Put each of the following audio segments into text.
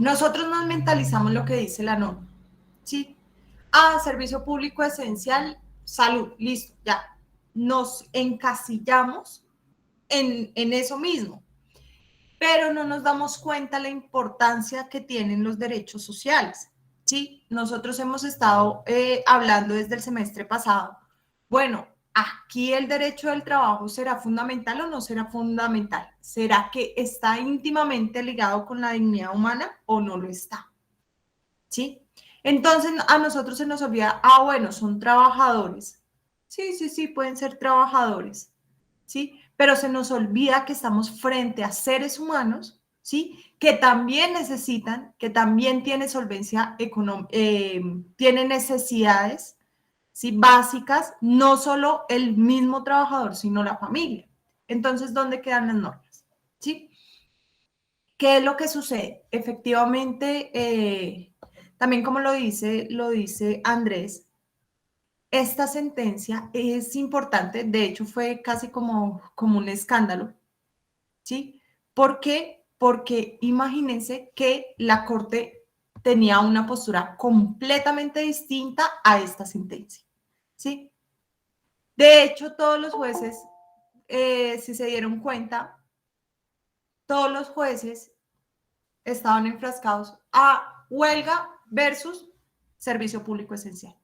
Nosotros nos mentalizamos lo que dice la norma, ¿sí? Ah, servicio público esencial, salud, listo, ya. Nos encasillamos en eso mismo, pero no nos damos cuenta la importancia que tienen los derechos sociales, ¿sí? Nosotros hemos estado hablando desde el semestre pasado, bueno, aquí el derecho del trabajo será fundamental o no será fundamental. ¿Será que está íntimamente ligado con la dignidad humana o no lo está? ¿Sí? Entonces a nosotros se nos olvida, ah, bueno, son trabajadores. Sí, sí, sí, pueden ser trabajadores, ¿sí? Pero se nos olvida que estamos frente a seres humanos, ¿sí? Que también necesitan, que también tienen solvencia económica, tienen necesidades, ¿sí? Básicas, no solo el mismo trabajador, sino la familia. Entonces, ¿dónde quedan las normas? ¿Sí? ¿Qué es lo que sucede? Efectivamente, también como lo dice Andrés, esta sentencia es importante, de hecho fue casi como un escándalo, ¿sí? ¿Por qué? Porque imagínense que la Corte tenía una postura completamente distinta a esta sentencia, ¿sí? De hecho, todos los jueces, si se dieron cuenta, todos los jueces estaban enfrascados a huelga versus servicio público esencial,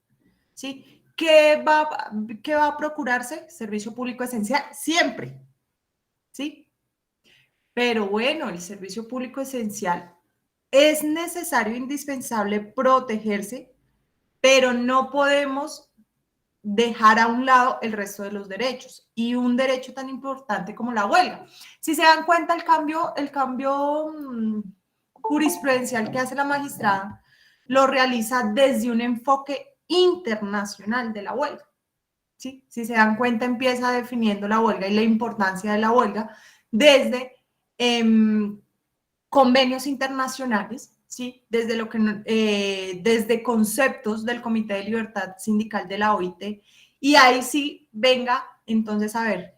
¿sí? ¿Qué va a procurarse? Servicio público esencial, siempre, ¿sí? Pero bueno, el servicio público esencial es necesario, indispensable protegerse, pero no podemos dejar a un lado el resto de los derechos y un derecho tan importante como la huelga. Si se dan cuenta, el cambio jurisprudencial que hace la magistrada lo realiza desde un enfoque internacional de la huelga. ¿Sí? Si se dan cuenta, empieza definiendo la huelga y la importancia de la huelga desde convenios internacionales, ¿sí? Desde conceptos del Comité de Libertad Sindical de la OIT, y ahí sí venga entonces a ver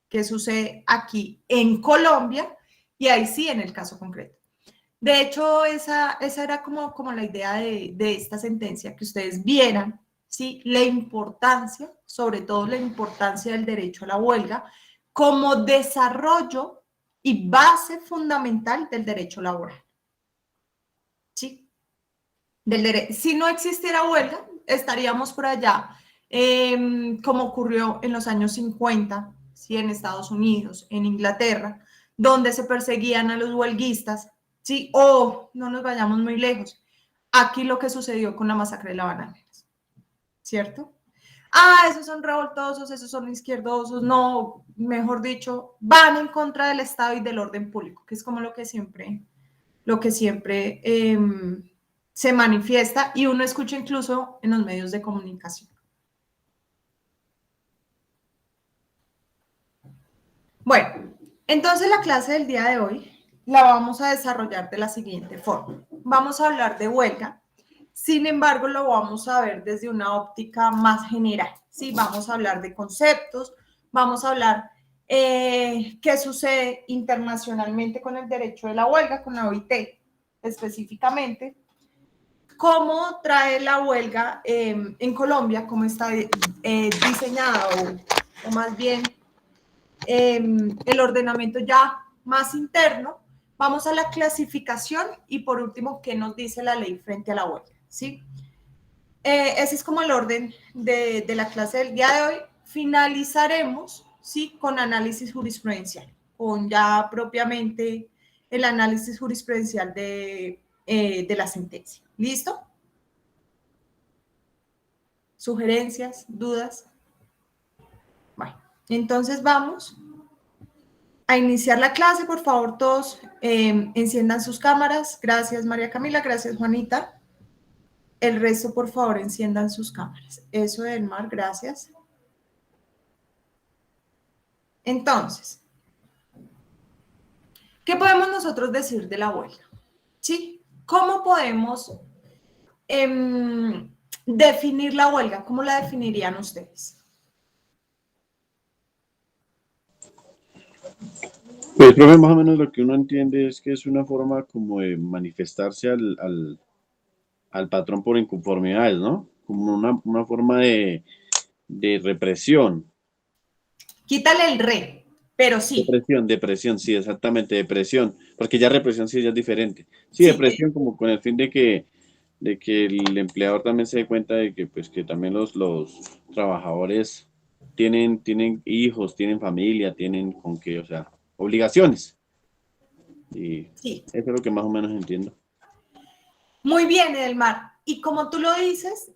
qué sucede aquí en Colombia, y ahí sí en el caso concreto. De hecho, esa era como la idea de esta sentencia, que ustedes vieran, ¿sí? La importancia, sobre todo la importancia del derecho a la huelga, como desarrollo y base fundamental del derecho laboral. ¿Sí? Si no existiera huelga, estaríamos por allá, como ocurrió en los años 50, ¿sí? En Estados Unidos, en Inglaterra, donde se perseguían a los huelguistas, ¿sí? O no nos vayamos muy lejos. Aquí lo que sucedió con la masacre de La Bananeras, ¿cierto? Ah, esos son revoltosos, esos son izquierdosos, no, mejor dicho, van en contra del Estado y del orden público, que es como lo que siempre se manifiesta y uno escucha incluso en los medios de comunicación. Bueno, entonces la clase del día de hoy la vamos a desarrollar de la siguiente forma. Vamos a hablar de huelga, sin embargo lo vamos a ver desde una óptica más general. ¿Sí? Vamos a hablar de conceptos, vamos a hablar qué sucede internacionalmente con el derecho de la huelga, con la OIT específicamente, cómo trae la huelga en Colombia, cómo está diseñada o más bien el ordenamiento ya más interno. Vamos a la clasificación y por último, ¿qué nos dice la ley frente a la huelga? ¿Sí? Ese es como el orden de la clase del día de hoy. Finalizaremos, ¿sí? Con análisis jurisprudencial, con ya propiamente el análisis jurisprudencial de la sentencia. ¿Listo? ¿Sugerencias? ¿Dudas? Bueno, entonces vamos a iniciar la clase. Por favor, todos enciendan sus cámaras. Gracias, María Camila. Gracias, Juanita. El resto, por favor, enciendan sus cámaras. Eso, Elmar, gracias. Entonces, ¿qué podemos nosotros decir de la huelga? ¿Sí? ¿Cómo podemos definir la huelga? ¿Cómo la definirían ustedes? Pues, profe, más o menos lo que uno entiende es que es una forma como de manifestarse al patrón por inconformidades, ¿no? Como una forma de represión. Quítale el re, pero sí, Depresión, sí, exactamente, depresión, porque ya represión sí ya es diferente. Sí, sí, depresión como con el fin de que el empleador también se dé cuenta de que, pues, que también los trabajadores tienen hijos, tienen familia, tienen con qué, o sea, obligaciones. Y sí. eso es lo que más o menos entiendo. Muy bien, Edelmar. Y como tú lo dices,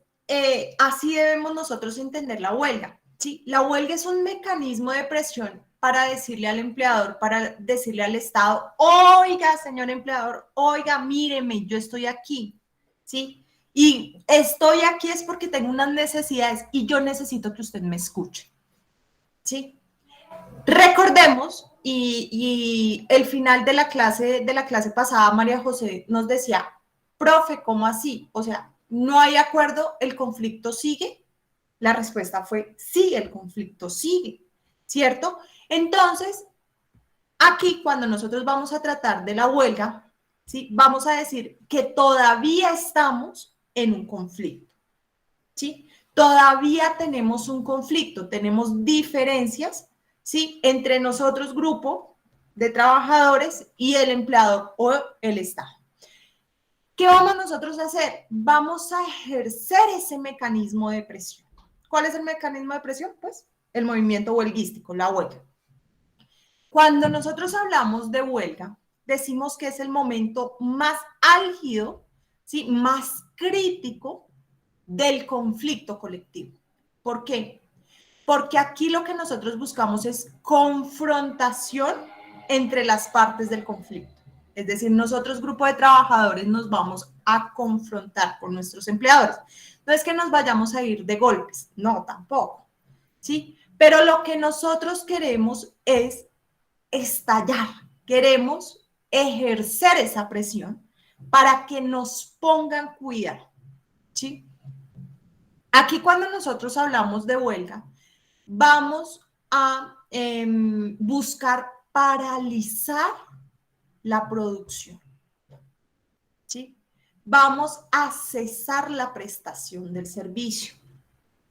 así debemos nosotros entender la huelga. ¿Sí? La huelga es un mecanismo de presión para decirle al empleador, para decirle al Estado, oiga, señor empleador, oiga, míreme, yo estoy aquí. ¿Sí? Y estoy aquí es porque tengo unas necesidades y yo necesito que usted me escuche. ¿Sí? Recordemos, y el final de la clase pasada, María José nos decía, profe, ¿cómo así? O sea, no hay acuerdo, el conflicto sigue. La respuesta fue sí, el conflicto sigue, ¿cierto? Entonces, aquí cuando nosotros vamos a tratar de la huelga, ¿sí? Vamos a decir que todavía estamos en un conflicto, ¿sí? Todavía tenemos un conflicto, tenemos diferencias, ¿sí? Entre nosotros, grupo de trabajadores y el empleador o el Estado. ¿Qué vamos nosotros a hacer? Vamos a ejercer ese mecanismo de presión. ¿Cuál es el mecanismo de presión? Pues el movimiento huelguístico, la huelga. Cuando nosotros hablamos de huelga, decimos que es el momento más álgido, ¿sí? Más crítico del conflicto colectivo. ¿Por qué? Porque aquí lo que nosotros buscamos es confrontación entre las partes del conflicto. Es decir, nosotros, grupo de trabajadores, nos vamos a confrontar con nuestros empleadores. No es que nos vayamos a ir de golpes, no, tampoco. ¿Sí? Pero lo que nosotros queremos es estallar, queremos ejercer esa presión para que nos pongan cuidado. ¿Sí? Aquí cuando nosotros hablamos de huelga, vamos a buscar paralizar la producción, ¿sí? Vamos a cesar la prestación del servicio,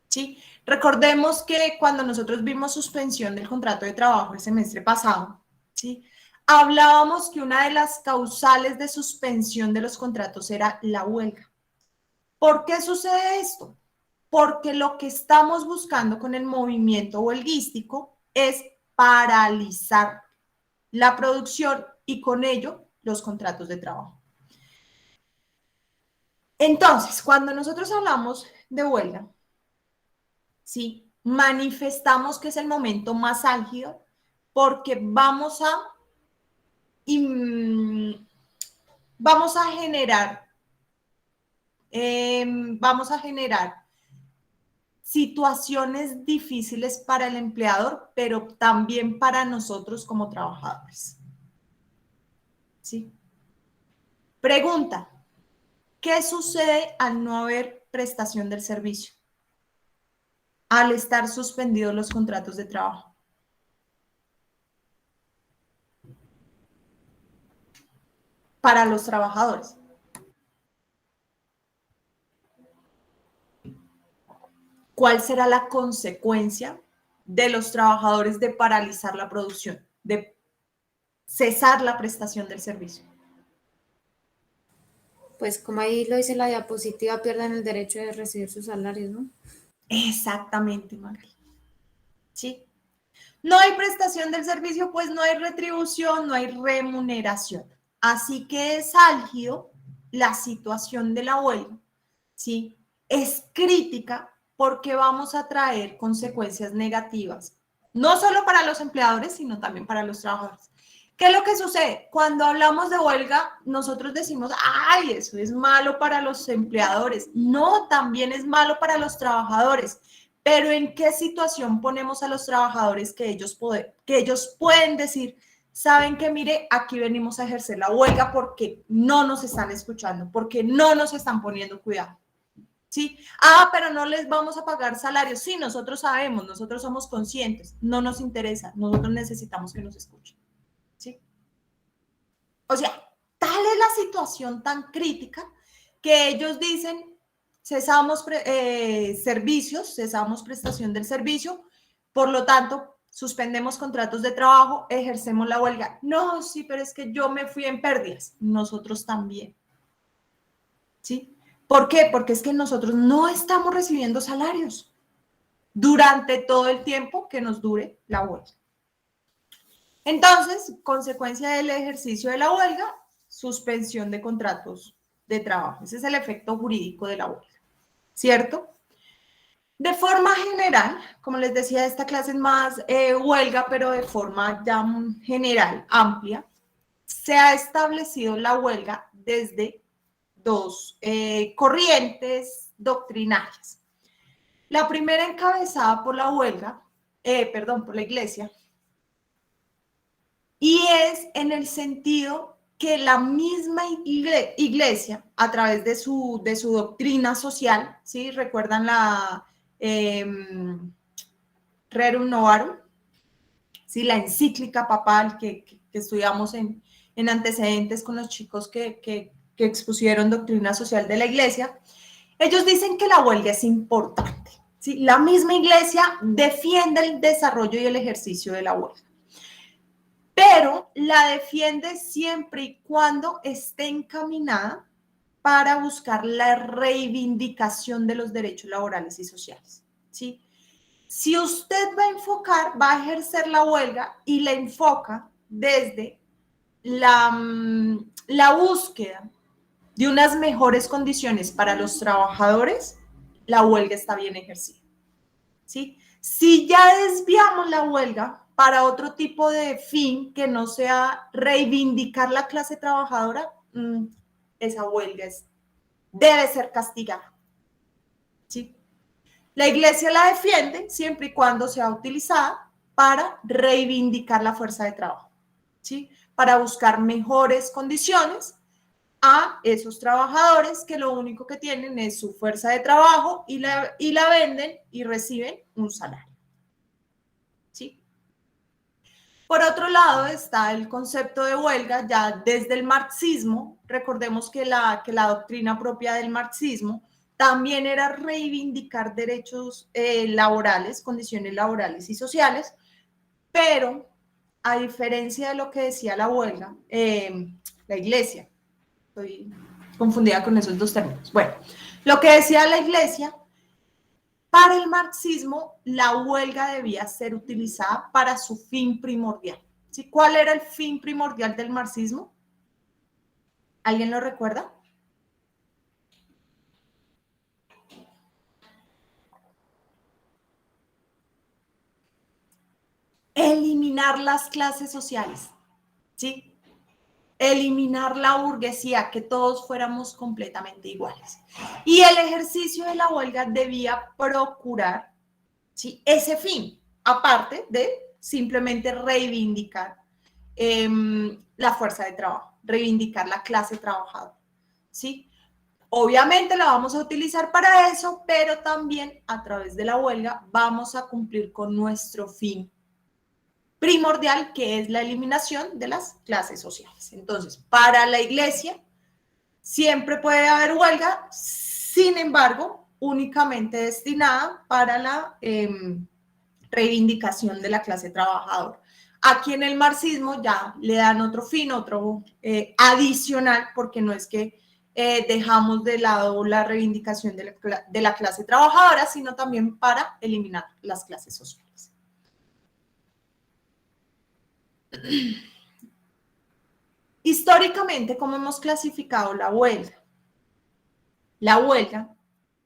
¿sí? Recordemos que cuando nosotros vimos suspensión del contrato de trabajo el semestre pasado, ¿sí? Hablábamos que una de las causales de suspensión de los contratos era la huelga. ¿Por qué sucede esto? Porque lo que estamos buscando con el movimiento huelguístico es paralizar la producción y con ello los contratos de trabajo. Entonces, cuando nosotros hablamos de huelga, ¿sí? Manifestamos que es el momento más álgido porque vamos a generar, vamos a generar situaciones difíciles para el empleador, pero también para nosotros como trabajadores. ¿Sí? Pregunta, ¿qué sucede al no haber prestación del servicio? Al estar suspendidos los contratos de trabajo. Para los trabajadores. ¿Cuál será la consecuencia de los trabajadores de paralizar la producción, de cesar la prestación del servicio? Pues como ahí lo dice la diapositiva, pierden el derecho de recibir sus salarios, ¿no? Exactamente, Magali. ¿Sí? No hay prestación del servicio, pues no hay retribución, no hay remuneración. Así que es álgido la situación de la huelga, ¿sí? Es crítica porque vamos a traer consecuencias negativas, no solo para los empleadores, sino también para los trabajadores. ¿Qué es lo que sucede? Cuando hablamos de huelga, nosotros decimos, ay, eso es malo para los empleadores. No, también es malo para los trabajadores. Pero ¿en qué situación ponemos a los trabajadores que ellos pueden decir, saben que mire, aquí venimos a ejercer la huelga porque no nos están escuchando, porque no nos están poniendo cuidado? ¿Sí? Ah, pero no les vamos a pagar salarios. Sí, nosotros sabemos, nosotros somos conscientes, no nos interesa, nosotros necesitamos que nos escuchen. O sea, tal es la situación tan crítica que ellos dicen, cesamos servicios, cesamos prestación del servicio, por lo tanto, suspendemos contratos de trabajo, ejercemos la huelga. No, sí, pero es que yo me fui en pérdidas. Nosotros también. ¿Sí? ¿Por qué? Porque es que nosotros no estamos recibiendo salarios durante todo el tiempo que nos dure la huelga. Entonces, consecuencia del ejercicio de la huelga, suspensión de contratos de trabajo. Ese es el efecto jurídico de la huelga, ¿cierto? De forma general, como les decía, esta clase es más huelga, pero de forma ya general, amplia, se ha establecido la huelga desde dos corrientes doctrinarias. La primera encabezada por la huelga, por la iglesia, y es en el sentido que la misma iglesia, a través de su doctrina social, ¿sí? ¿Recuerdan la Rerum Novarum? ¿Sí? La encíclica papal que estudiamos en antecedentes con los chicos que expusieron doctrina social de la iglesia. Ellos dicen que la huelga es importante, ¿sí? La misma iglesia defiende el desarrollo y el ejercicio de la huelga, pero la defiende siempre y cuando esté encaminada para buscar la reivindicación de los derechos laborales y sociales, ¿sí? Si usted va a ejercer la huelga y la enfoca desde la búsqueda de unas mejores condiciones para los trabajadores, la huelga está bien ejercida, ¿sí? Si ya desviamos la huelga para otro tipo de fin que no sea reivindicar la clase trabajadora, esa huelga debe ser castigada, ¿sí? La iglesia la defiende siempre y cuando sea utilizada para reivindicar la fuerza de trabajo, ¿sí? Para buscar mejores condiciones a esos trabajadores que lo único que tienen es su fuerza de trabajo y la venden y reciben un salario, ¿sí? Por otro lado está el concepto de huelga ya desde el marxismo. Recordemos que la doctrina propia del marxismo también era reivindicar derechos laborales, condiciones laborales y sociales, pero a diferencia de lo que decía la huelga, la iglesia, estoy confundida con esos dos términos. Bueno, lo que decía la iglesia, para el marxismo, la huelga debía ser utilizada para su fin primordial. ¿Sí? ¿Cuál era el fin primordial del marxismo? ¿Alguien lo recuerda? Eliminar las clases sociales, ¿sí? Eliminar la burguesía, que todos fuéramos completamente iguales. Y el ejercicio de la huelga debía procurar, ¿sí?, ese fin, aparte de simplemente reivindicar la fuerza de trabajo, reivindicar la clase trabajadora, ¿sí? Obviamente la vamos a utilizar para eso, pero también a través de la huelga vamos a cumplir con nuestro fin primordial, que es la eliminación de las clases sociales. Entonces, para la iglesia siempre puede haber huelga, sin embargo, únicamente destinada para la reivindicación de la clase trabajadora. Aquí en el marxismo ya le dan otro fin, otro adicional, porque no es que dejamos de lado la reivindicación de la clase trabajadora, sino también para eliminar las clases sociales. Históricamente, ¿cómo hemos clasificado la huelga? La huelga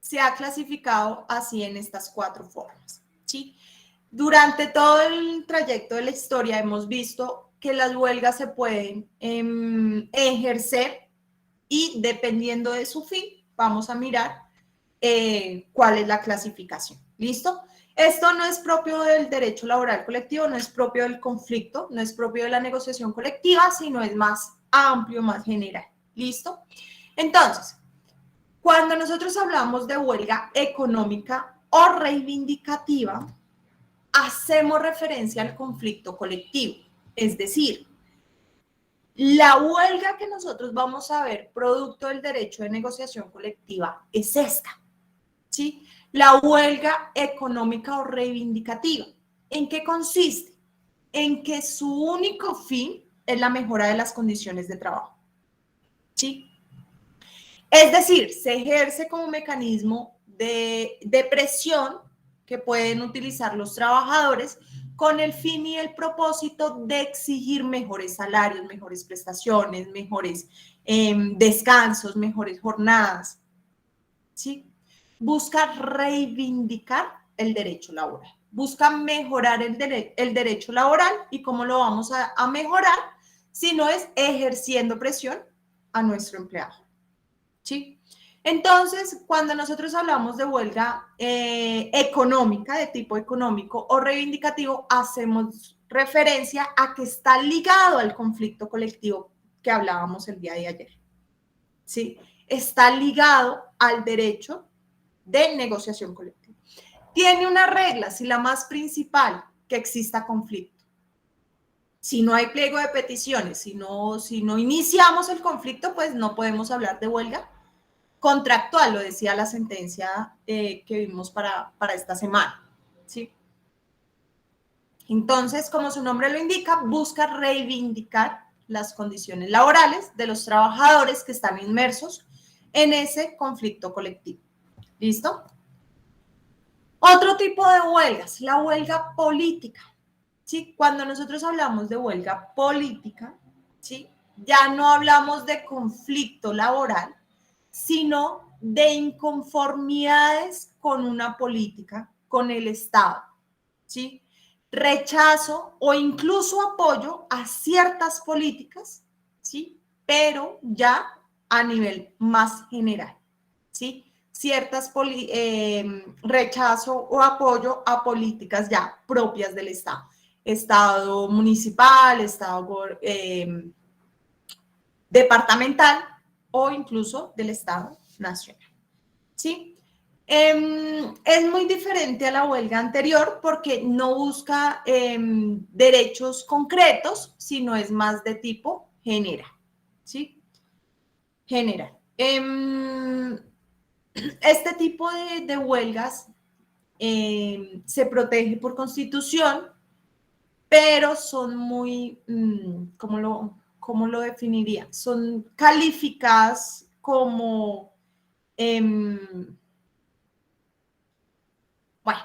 se ha clasificado así en estas cuatro formas, ¿sí? Durante todo el trayecto de la historia hemos visto que las huelgas se pueden ejercer y dependiendo de su fin, vamos a mirar cuál es la clasificación. ¿Listo? Esto no es propio del derecho laboral colectivo, no es propio del conflicto, no es propio de la negociación colectiva, sino es más amplio, más general. ¿Listo? Entonces, cuando nosotros hablamos de huelga económica o reivindicativa, hacemos referencia al conflicto colectivo, es decir, La huelga que nosotros vamos a ver, producto del derecho de negociación colectiva, es esta, ¿sí? La huelga económica o reivindicativa. ¿En qué consiste? En que su único fin es la mejora de las condiciones de trabajo, ¿sí? Es decir, se ejerce como mecanismo de presión que pueden utilizar los trabajadores con el fin y el propósito de exigir mejores salarios, mejores prestaciones, mejores descansos, mejores jornadas, ¿sí? Busca reivindicar el derecho laboral, busca mejorar el derecho laboral. ¿Y cómo lo vamos a mejorar? Si no es ejerciendo presión a nuestro empleado, ¿sí? Entonces, cuando nosotros hablamos de huelga económica, de tipo económico o reivindicativo, hacemos referencia a que está ligado al conflicto colectivo que hablábamos el día de ayer, ¿sí? Está ligado al derecho de negociación colectiva. Tiene unas reglas y la más principal, que exista conflicto. Si no hay pliego de peticiones, si no iniciamos el conflicto, pues no podemos hablar de huelga contractual, lo decía la sentencia que vimos para esta semana, ¿sí? Entonces, como su nombre lo indica, busca reivindicar las condiciones laborales de los trabajadores que están inmersos en ese conflicto colectivo. ¿Listo? Otro tipo de huelgas, la huelga política, ¿sí? Cuando nosotros hablamos de huelga política, ¿sí? Ya no hablamos de conflicto laboral, sino de inconformidades con una política, con el Estado, ¿sí? Rechazo o incluso apoyo a ciertas políticas, ¿sí? Pero ya a nivel más general, ¿sí? Rechazo o apoyo a políticas ya propias del Estado. Estado municipal, Estado departamental o incluso del Estado nacional, ¿sí? Es muy diferente a la huelga anterior porque no busca derechos concretos, sino es más de tipo general, ¿sí? General. Este tipo de huelgas se protege por constitución, pero son muy, ¿cómo lo definiría? Son calificadas como, bueno,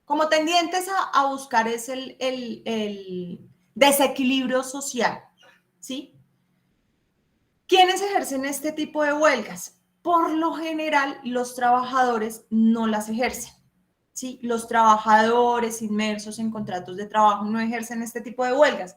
como tendientes a buscar es el desequilibrio social, ¿sí? ¿Quiénes ejercen este tipo de huelgas? Por lo general, los trabajadores no las ejercen, ¿sí? Los trabajadores inmersos en contratos de trabajo no ejercen este tipo de huelgas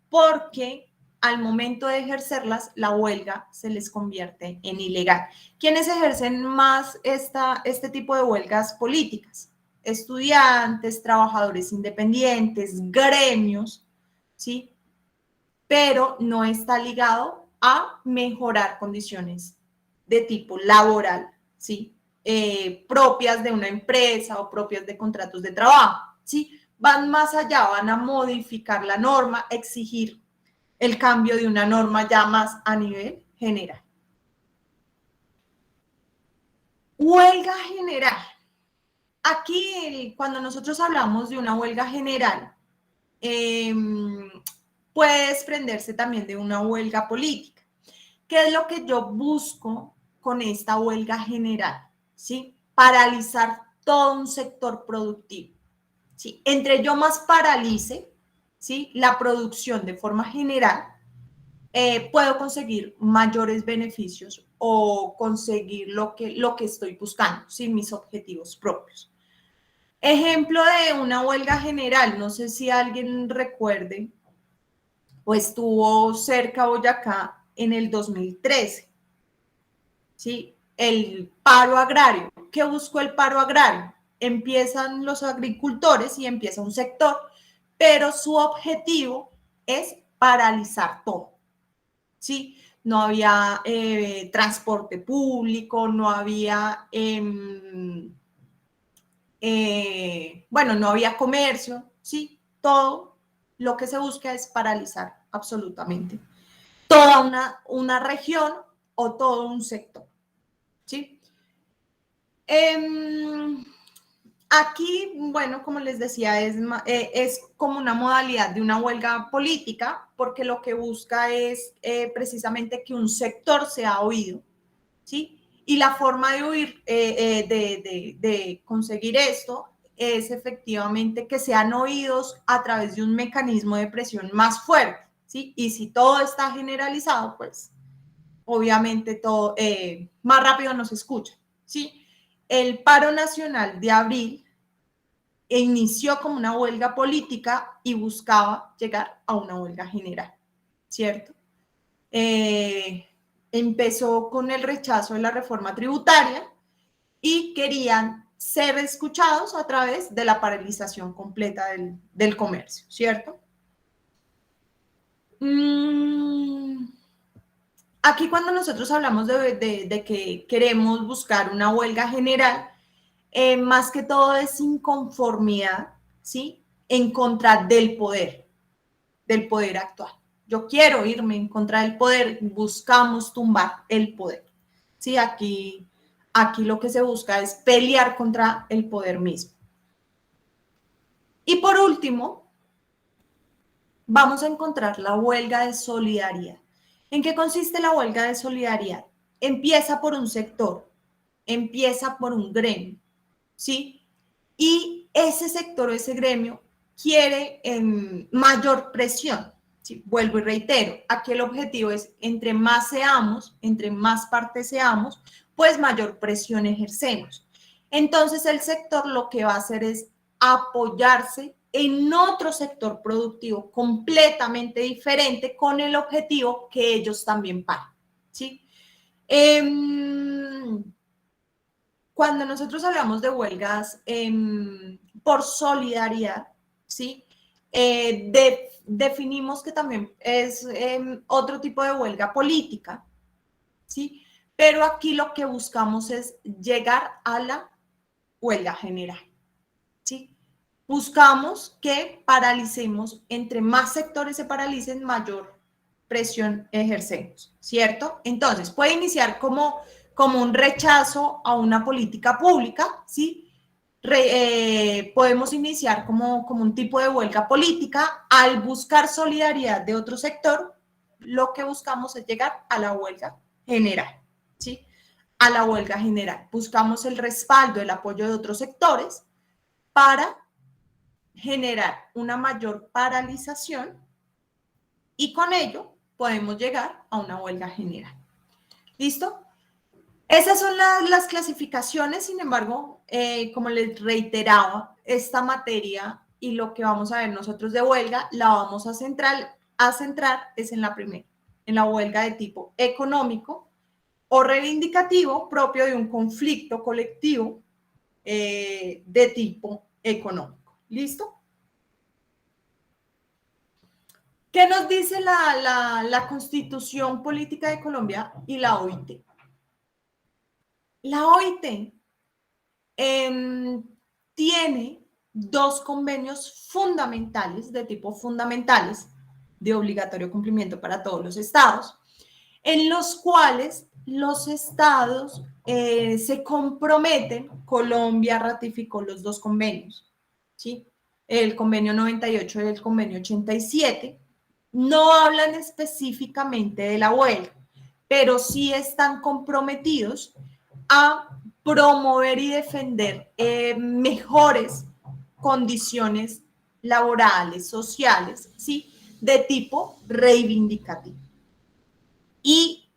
porque al momento de ejercerlas, la huelga se les convierte en ilegal. ¿Quiénes ejercen más este tipo de huelgas políticas? Estudiantes, trabajadores independientes, gremios, ¿sí? Pero no está ligado a mejorar condiciones de tipo laboral, ¿sí? Propias de una empresa o propias de contratos de trabajo, ¿sí? Van más allá, van a modificar la norma, exigir el cambio de una norma ya más a nivel general. Huelga general. Aquí, cuando nosotros hablamos de una huelga general, puede desprenderse también de una huelga política. ¿Qué es lo que yo busco con esta huelga general? ¿Sí? Paralizar todo un sector productivo. ¿Sí? Entre yo más paralice, ¿sí?, la producción de forma general, puedo conseguir mayores beneficios o conseguir lo que estoy buscando, ¿sí?, mis objetivos propios. Ejemplo de una huelga general, no sé si alguien recuerde o estuvo cerca a Boyacá en el 2013, ¿sí? El paro agrario. ¿Qué buscó el paro agrario? Empiezan los agricultores y empieza un sector, pero su objetivo es paralizar todo, ¿sí? No había transporte público, no había, bueno, no había comercio, ¿sí? Todo lo que se busca es paralizar absolutamente toda una región o todo un sector, ¿sí? Aquí, bueno, como les decía, es como una modalidad de una huelga política, porque lo que busca es precisamente que un sector sea oído, ¿sí? Y la forma de oír, de conseguir esto es efectivamente que sean oídos a través de un mecanismo de presión más fuerte, ¿sí? Y si todo está generalizado, pues obviamente todo más rápido nos escucha, ¿sí? El paro nacional de abril inició como una huelga política y buscaba llegar a una huelga general, ¿cierto? Empezó con el rechazo de la reforma tributaria y querían ser escuchados a través de la paralización completa del comercio, ¿cierto? Aquí cuando nosotros hablamos de que queremos buscar una huelga general, más que todo es inconformidad, ¿sí? En contra del poder actual. Yo quiero irme en contra del poder, buscamos tumbar el poder, ¿sí? Aquí lo que se busca es pelear contra el poder mismo. Y por último, vamos a encontrar la huelga de solidaridad. ¿En qué consiste la huelga de solidaridad? Empieza por un sector, empieza por un gremio, ¿sí? Y ese sector o ese gremio quiere mayor presión. ¿Sí? Vuelvo y reitero, aquí el objetivo es entre más seamos, entre más partes seamos, pues mayor presión ejercemos. Entonces el sector lo que va a hacer es apoyarse en otro sector productivo completamente diferente con el objetivo que ellos también paguen, ¿sí? Cuando nosotros hablamos de huelgas por solidaridad, ¿sí? Definimos que también es otro tipo de huelga política, ¿sí? Pero aquí lo que buscamos es llegar a la huelga general, ¿sí? Buscamos que paralicemos, entre más sectores se paralicen, mayor presión ejercemos, ¿cierto? Entonces, puede iniciar como un rechazo a una política pública, ¿sí? Podemos iniciar como un tipo de huelga política. Al buscar solidaridad de otro sector, lo que buscamos es llegar a la huelga general, ¿sí? A la huelga general. Buscamos el respaldo, el apoyo de otros sectores para generar una mayor paralización y con ello podemos llegar a una huelga general. ¿Listo? Esas son las clasificaciones, sin embargo, como les reiteraba, esta materia y lo que vamos a ver nosotros de huelga la vamos a centrar es en la primera, en la huelga de tipo económico o reivindicativo propio de un conflicto colectivo de tipo económico. ¿Listo? ¿Qué nos dice la Constitución Política de Colombia y la OIT? La OIT tiene dos convenios fundamentales, de tipo fundamentales, de obligatorio cumplimiento para todos los estados, en los cuales los estados se comprometen. Colombia ratificó los dos convenios, ¿sí? El convenio 98 y el convenio 87. No hablan específicamente de la huelga, pero sí están comprometidos a promover y defender mejores condiciones laborales, sociales, ¿sí? De tipo reivindicativo. Y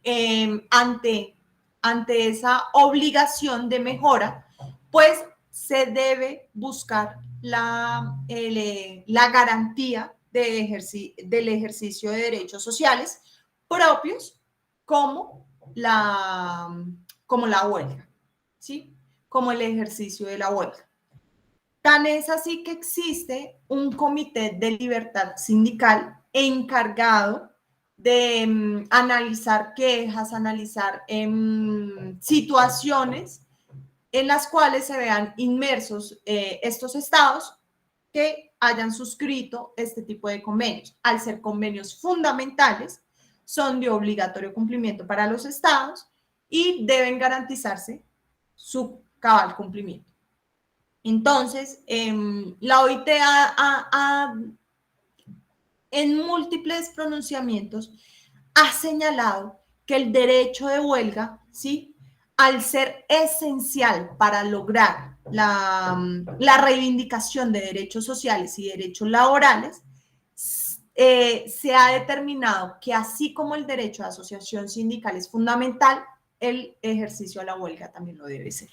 ante esa obligación de mejora, pues se debe buscar la garantía del ejercicio de derechos sociales propios como la huelga, ¿sí? Como el ejercicio de la huelga. Tan es así que existe un comité de libertad sindical encargado de analizar quejas, analizar situaciones en las cuales se vean inmersos estos estados que hayan suscrito este tipo de convenios. Al ser convenios fundamentales, son de obligatorio cumplimiento para los estados y deben garantizarse su cabal cumplimiento. Entonces, la OIT en múltiples pronunciamientos ha señalado que el derecho de huelga, ¿sí?, al ser esencial para lograr la reivindicación de derechos sociales y derechos laborales, se ha determinado que así como el derecho a asociación sindical es fundamental, el ejercicio a la huelga también lo debe ser.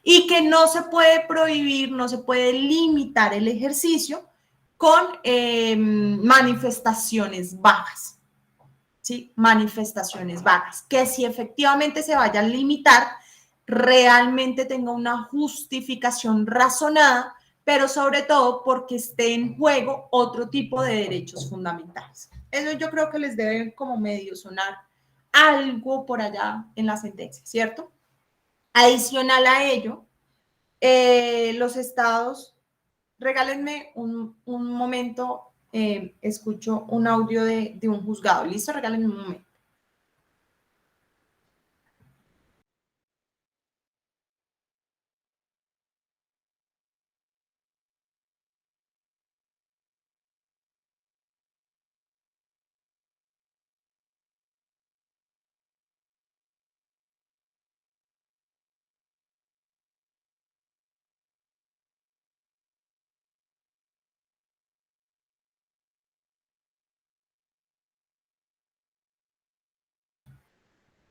Y que no se puede prohibir, no se puede limitar el ejercicio con manifestaciones vagas, ¿sí? Manifestaciones vagas, que si efectivamente se vayan a limitar, realmente tenga una justificación razonada, pero sobre todo porque esté en juego otro tipo de derechos fundamentales. Eso yo creo que les debe como medio sonar algo por allá en la sentencia, ¿cierto? Adicional a ello, los estados, regálenme un momento, escucho un audio de un juzgado. ¿Listo? Regálenme un momento.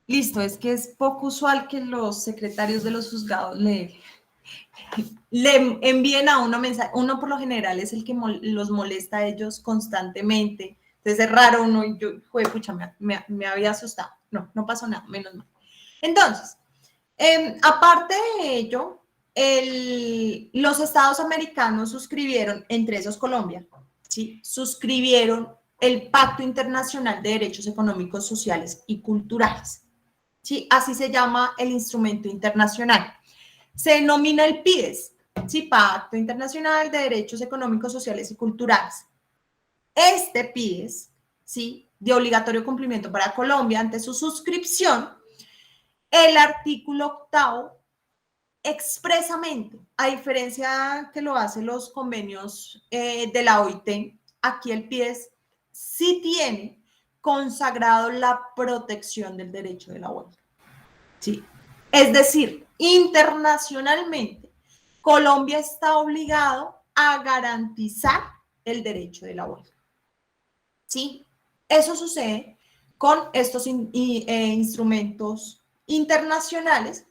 Listo, es que es poco usual que los secretarios de los juzgados le envíen a uno mensaje. Uno por lo general es el que los molesta a ellos constantemente. Entonces es raro uno, y yo, joder, pucha, me había asustado. No, no pasó nada, menos mal. Entonces, aparte de ello, los estados americanos suscribieron, entre esos Colombia, ¿sí?, suscribieron el Pacto Internacional de Derechos Económicos, Sociales y Culturales. ¿Sí? Así se llama el instrumento internacional. Se denomina el PIDES, ¿sí?, Pacto Internacional de Derechos Económicos, Sociales y Culturales. Este PIDES, ¿sí?, de obligatorio cumplimiento para Colombia ante su suscripción, el artículo 8 expresamente, a diferencia que lo hacen los convenios de la OIT, aquí el PIDES sí tiene consagrado la protección del derecho de la huelga. ¿Sí? Es decir, internacionalmente, Colombia está obligado a garantizar el derecho de la huelga. ¿Sí? Eso sucede con estos instrumentos internacionales.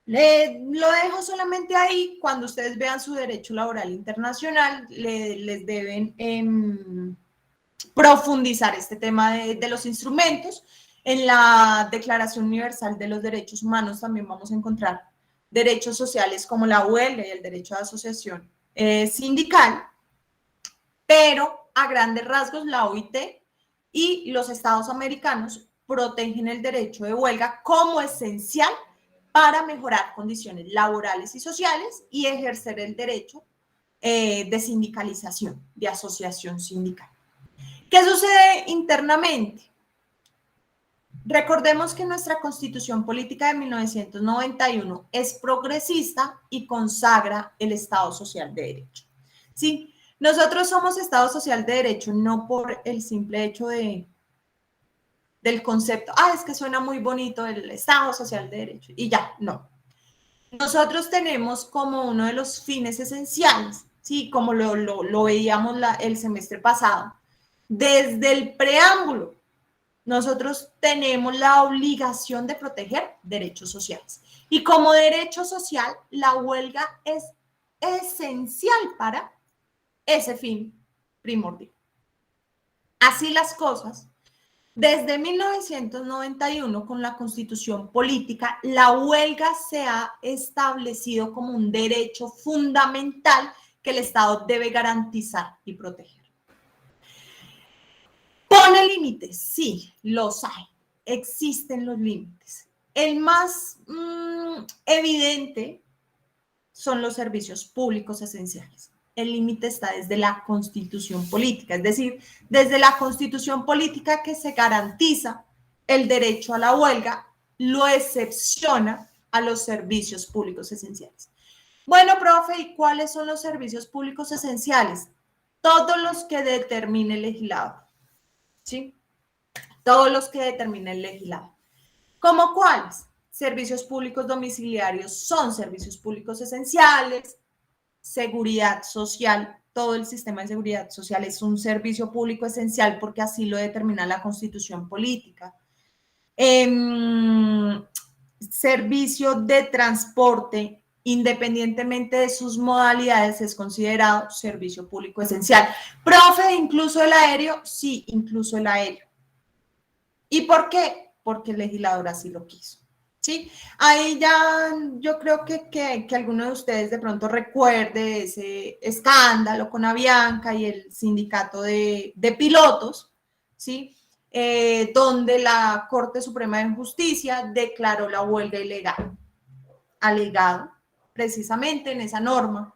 Lo dejo solamente ahí. Cuando ustedes vean su derecho laboral internacional, les deben profundizar este tema de los instrumentos. En la Declaración Universal de los Derechos Humanos también vamos a encontrar derechos sociales como la huelga y el derecho a asociación sindical, pero a grandes rasgos la OIT y los estados americanos protegen el derecho de huelga como esencial para mejorar condiciones laborales y sociales y ejercer el derecho de sindicalización, de asociación sindical. ¿Qué sucede internamente? Recordemos que nuestra Constitución Política de 1991 es progresista y consagra el Estado Social de Derecho. ¿Sí? Nosotros somos Estado Social de Derecho no por el simple hecho del concepto, es que suena muy bonito el Estado Social de Derecho, y ya, no. Nosotros tenemos como uno de los fines esenciales, ¿sí?, como lo veíamos el semestre pasado, desde el preámbulo, nosotros tenemos la obligación de proteger derechos sociales. Y como derecho social, la huelga es esencial para ese fin primordial. Así las cosas, desde 1991, con la Constitución Política, la huelga se ha establecido como un derecho fundamental que el Estado debe garantizar y proteger. ¿Pone límites? Sí, los hay. Existen los límites. El más evidente son los servicios públicos esenciales. el límite está desde la constitución política, es decir, desde la constitución política que se garantiza el derecho a la huelga, lo excepciona a los servicios públicos esenciales. Bueno, profe, ¿y cuáles son los servicios públicos esenciales? Todos los que determine el legislador, ¿sí? Todos los que determine el legislador. ¿Cómo cuáles? Servicios públicos domiciliarios son servicios públicos esenciales, seguridad social, todo el sistema de seguridad social es un servicio público esencial porque así lo determina la constitución política. Servicio de transporte, independientemente de sus modalidades, es considerado servicio público esencial. Profe, ¿incluso el aéreo? Sí, incluso el aéreo. ¿Y por qué? Porque el legislador así lo quiso. ¿Sí? Ahí ya yo creo que alguno de ustedes de pronto recuerde ese escándalo con Avianca y el sindicato de pilotos, ¿sí? Donde la Corte Suprema de Justicia declaró la huelga ilegal, alegado precisamente en esa norma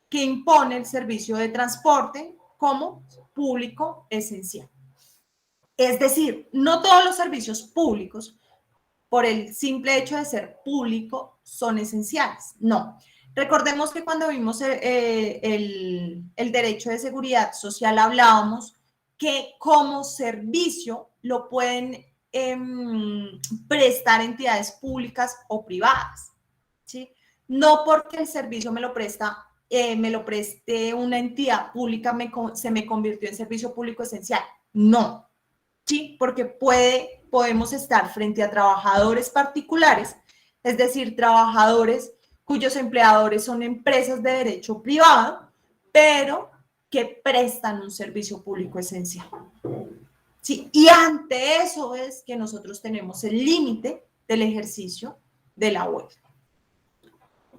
que impone el servicio de transporte como público esencial. Es decir, no todos los servicios públicos, por el simple hecho de ser público, son esenciales. No. Recordemos que cuando vimos el derecho de seguridad social hablábamos que como servicio lo pueden prestar entidades públicas o privadas, ¿sí? No porque el servicio me lo preste una entidad pública, se me convirtió en servicio público esencial. No. Sí, porque podemos estar frente a trabajadores particulares, es decir, trabajadores cuyos empleadores son empresas de derecho privado, pero que prestan un servicio público esencial. Sí, y ante eso es que nosotros tenemos el límite del ejercicio de la huelga.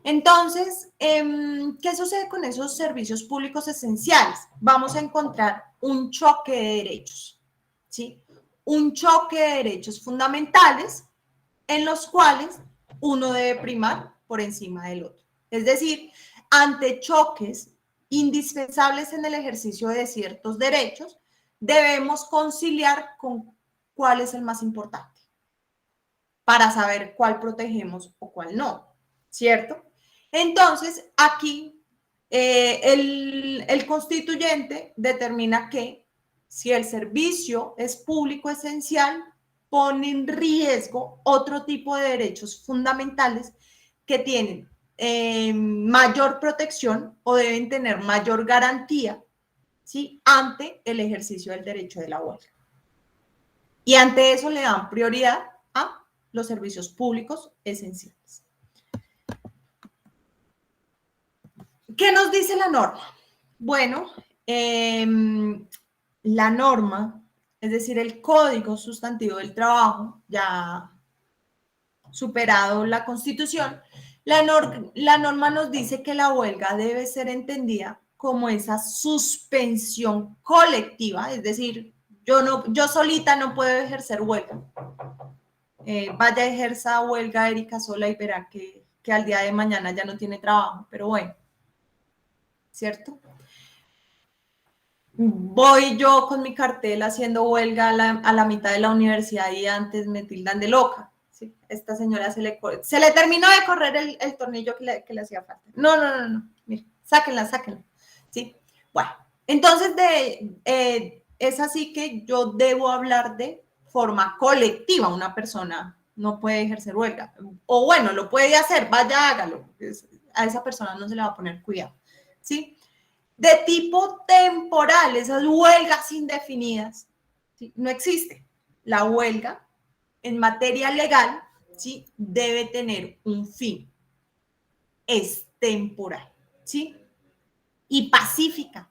Entonces, ¿qué sucede con esos servicios públicos esenciales? Vamos a encontrar un choque de derechos. ¿Sí? Un choque de derechos fundamentales en los cuales uno debe primar por encima del otro. Es decir, ante choques indispensables en el ejercicio de ciertos derechos, debemos conciliar con cuál es el más importante para saber cuál protegemos o cuál no, ¿cierto? Entonces, aquí el constituyente determina que si el servicio es público esencial, pone en riesgo otro tipo de derechos fundamentales que tienen mayor protección o deben tener mayor garantía, ¿sí? Ante el ejercicio del derecho de la huelga. Y ante eso le dan prioridad a los servicios públicos esenciales. ¿Qué nos dice la norma? Bueno, la norma, es decir, el Código Sustantivo del Trabajo, ya superado la Constitución, la norma nos dice que la huelga debe ser entendida como esa suspensión colectiva, es decir, yo solita no puedo ejercer huelga. Vaya, ejerza huelga Erika sola y verá que al día de mañana ya no tiene trabajo, pero bueno, ¿cierto? Voy yo con mi cartel haciendo huelga a la mitad de la universidad y antes me tildan de loca. ¿Sí? Esta señora se le terminó de correr el tornillo que le hacía falta. No. Mira, sáquenla. ¿Sí? Bueno, entonces es así que yo debo hablar de forma colectiva. Una persona no puede ejercer huelga. O bueno, lo puede hacer, vaya, hágalo. A esa persona no se le va a poner cuidado. ¿Sí? De tipo temporal, esas huelgas indefinidas, ¿sí? No existe. La huelga en materia legal, ¿sí? Debe tener un fin. Es temporal, ¿sí? Y pacífica.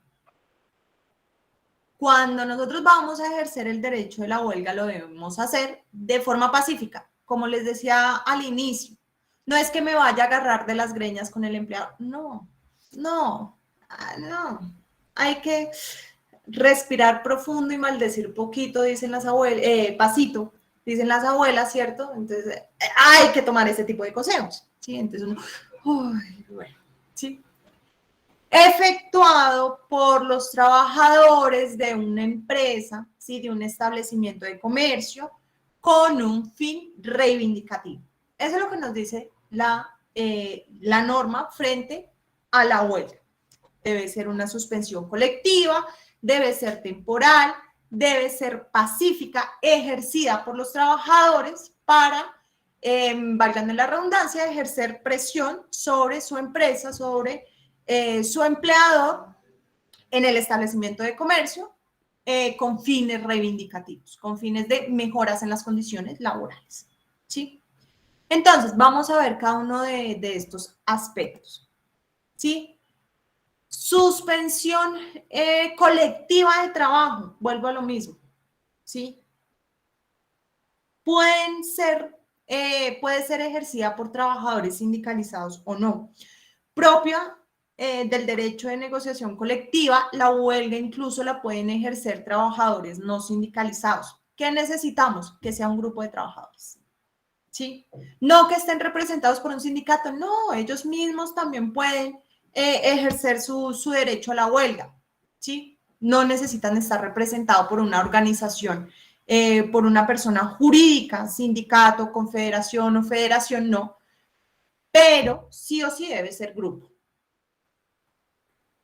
Cuando nosotros vamos a ejercer el derecho de la huelga, lo debemos hacer de forma pacífica. Como les decía al inicio, no es que me vaya a agarrar de las greñas con el empleado. No. Hay que respirar profundo y maldecir poquito, dicen las abuelas, pasito, dicen las abuelas, ¿cierto? Entonces, hay que tomar ese tipo de consejos, ¿sí? Entonces uno, bueno, ¿sí? efectuado por los trabajadores de una empresa, ¿sí? De un establecimiento de comercio, con un fin reivindicativo. Eso es lo que nos dice la norma frente a la huelga. Debe ser una suspensión colectiva, debe ser temporal, debe ser pacífica, ejercida por los trabajadores para, valgan la redundancia, ejercer presión sobre su empresa, sobre su empleador en el establecimiento de comercio, con fines reivindicativos, con fines de mejoras en las condiciones laborales. ¿Sí? Entonces, vamos a ver cada uno de estos aspectos. ¿Sí? Suspensión colectiva de trabajo, vuelvo a lo mismo. ¿Sí? Puede ser ejercida por trabajadores sindicalizados o no. Propia del derecho de negociación colectiva, la huelga incluso la pueden ejercer trabajadores no sindicalizados. ¿Qué necesitamos? Que sea un grupo de trabajadores. ¿Sí? No que estén representados por un sindicato, no, ellos mismos también pueden ejercer su derecho a la huelga. ¿Sí? No necesitan estar representados por una organización, por una persona jurídica, sindicato, confederación o federación, no, pero sí o sí debe ser grupo.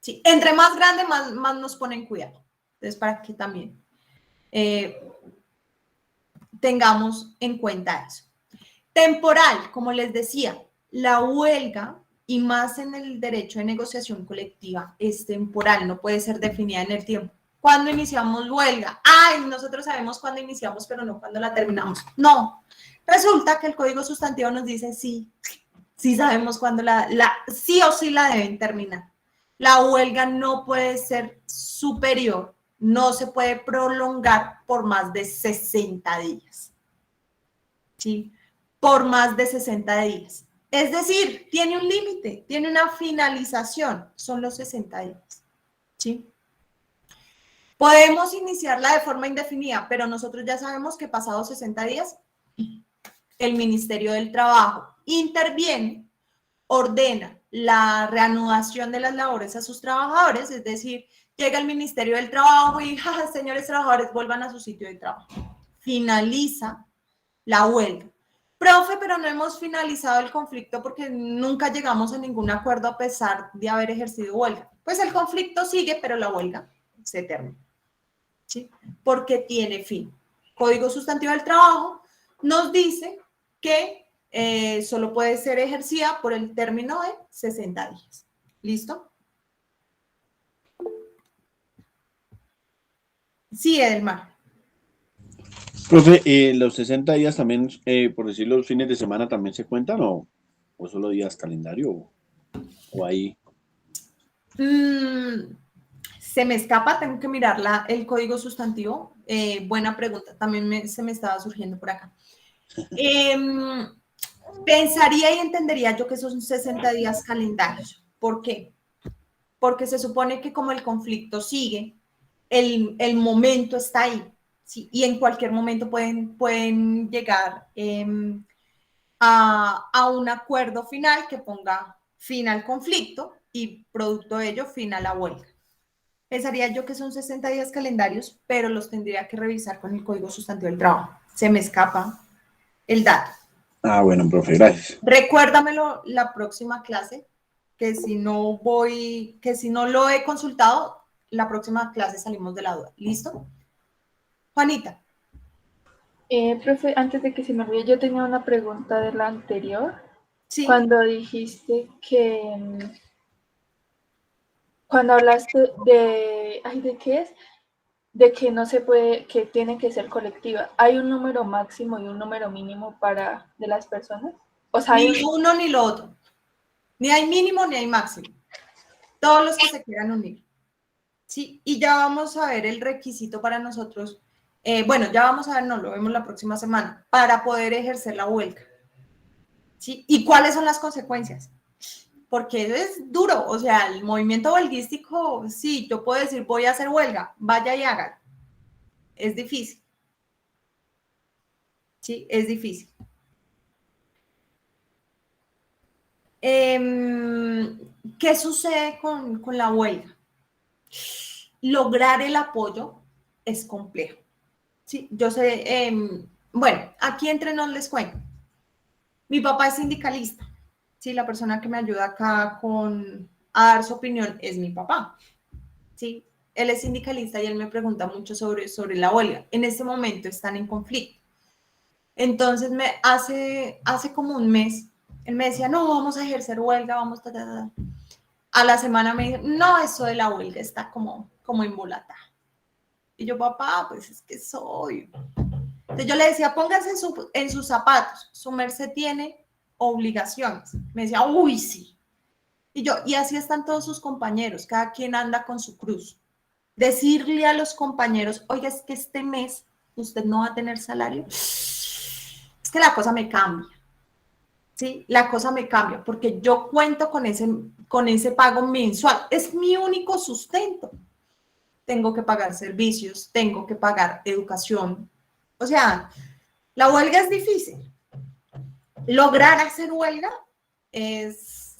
Sí, entre más grande, más nos ponen cuidado. Entonces, para que también tengamos en cuenta eso. Temporal, como les decía, la huelga, y más en el derecho de negociación colectiva, es temporal, no puede ser definida en el tiempo. ¿Cuándo iniciamos huelga? Ay, nosotros sabemos cuándo iniciamos, pero no cuándo la terminamos. No, resulta que el Código Sustantivo nos dice sí, sí sabemos cuándo sí o sí la deben terminar. La huelga no puede ser superior, no se puede prolongar por más de 60 días. ¿Sí? Por más de 60 días. Es decir, tiene un límite, tiene una finalización, son los 60 días. ¿Sí? Podemos iniciarla de forma indefinida, pero nosotros ya sabemos que pasados 60 días, el Ministerio del Trabajo interviene, ordena la reanudación de las labores a sus trabajadores, es decir, llega el Ministerio del Trabajo y, señores trabajadores, vuelvan a su sitio de trabajo. Finaliza la huelga. Profe, pero no hemos finalizado el conflicto porque nunca llegamos a ningún acuerdo a pesar de haber ejercido huelga. Pues el conflicto sigue, pero la huelga se termina. ¿Sí? Porque tiene fin. Código Sustantivo del Trabajo nos dice que solo puede ser ejercida por el término de 60 días. ¿Listo? Sí, Edelmar. Profe, ¿los 60 días también, por decirlo, los fines de semana también se cuentan o solo días calendario o ahí? Se me escapa, tengo que mirar el código sustantivo. Buena pregunta, también se me estaba surgiendo por acá. Pensaría y entendería yo que son 60 días calendarios. ¿Por qué? Porque se supone que como el conflicto sigue, el momento está ahí, ¿sí? Y en cualquier momento pueden llegar a un acuerdo final que ponga fin al conflicto y producto de ello fin a la huelga. Pensaría yo que son 60 días calendarios, pero los tendría que revisar con el Código Sustantivo del Trabajo. Se me escapa el dato. Ah, bueno, profe, gracias. Recuérdamelo la próxima clase, que si no lo he consultado, la próxima clase salimos de la duda. ¿Listo? Juanita. Profe, antes de que se me olvide, yo tenía una pregunta de la anterior. Sí. Cuando dijiste cuando hablaste ¿de qué es? De que no se puede, que tiene que ser colectiva. ¿Hay un número máximo y un número mínimo de las personas? O sea, Ni uno ni lo otro. Ni hay mínimo ni hay máximo. Todos los que se quieran unir. Sí, y ya vamos a ver el requisito para nosotros. Bueno, ya vamos a ver, no, lo vemos la próxima semana, para poder ejercer la huelga. ¿Sí? ¿Y cuáles son las consecuencias? Porque es duro, o sea, el movimiento huelguístico, sí, yo puedo decir, voy a hacer huelga, vaya y hágalo. Es difícil. Sí, es difícil. ¿Qué sucede con la huelga? Lograr el apoyo es complejo. Sí, yo sé, bueno, aquí entre nos les cuento. Mi papá es sindicalista. Sí, la persona que me ayuda acá a dar su opinión es mi papá. Sí, él es sindicalista y él me pregunta mucho sobre la huelga. En este momento están en conflicto. Entonces, hace como un mes, él me decía, no, vamos a ejercer huelga, vamos, A la semana me dijo, no, eso de la huelga está como embolatada. Y yo, papá, pues es que soy. Entonces yo le decía, póngase en sus zapatos, su merced tiene obligaciones. Me decía, uy, sí. Y yo, y así están todos sus compañeros, cada quien anda con su cruz. Decirle a los compañeros, oiga, es que este mes usted no va a tener salario, es que la cosa me cambia. ¿Sí? La cosa me cambia porque yo cuento con ese pago mensual. Es mi único sustento. Tengo que pagar servicios, tengo que pagar educación. O sea, la huelga es difícil. Lograr hacer huelga es,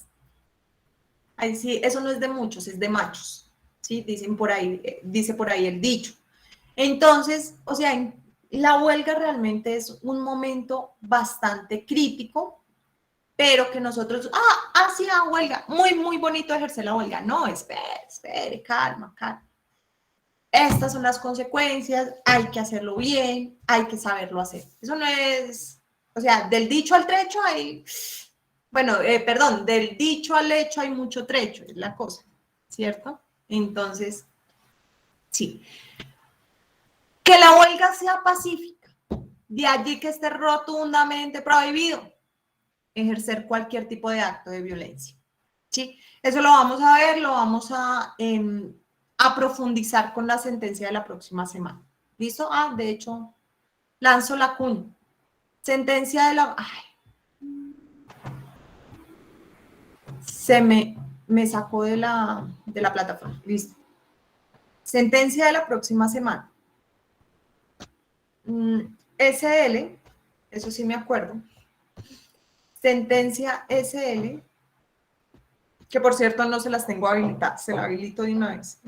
ahí sí, eso no es de muchos, es de machos. ¿Sí? Dicen por ahí, dice por ahí el dicho. Entonces, o sea, la huelga realmente es un momento bastante crítico, pero que nosotros, sí, huelga, muy, muy bonito ejercer la huelga. No, espere, calma. Estas son las consecuencias, hay que hacerlo bien, hay que saberlo hacer. Eso no es, o sea, del dicho al trecho hay, bueno, perdón, del dicho al hecho hay mucho trecho, es la cosa, ¿cierto? Entonces, sí. Que la huelga sea pacífica, de allí que esté rotundamente prohibido ejercer cualquier tipo de acto de violencia. ¿Sí? Eso lo vamos a ver, lo vamos a profundizar con la sentencia de la próxima semana. ¿Listo? De hecho, lanzo la cuña. Sentencia de la... se me sacó de la plataforma. Listo. Sentencia de la próxima semana. SL, eso sí me acuerdo. Sentencia SL, que por cierto no se las tengo habilitadas, se la habilito de una vez.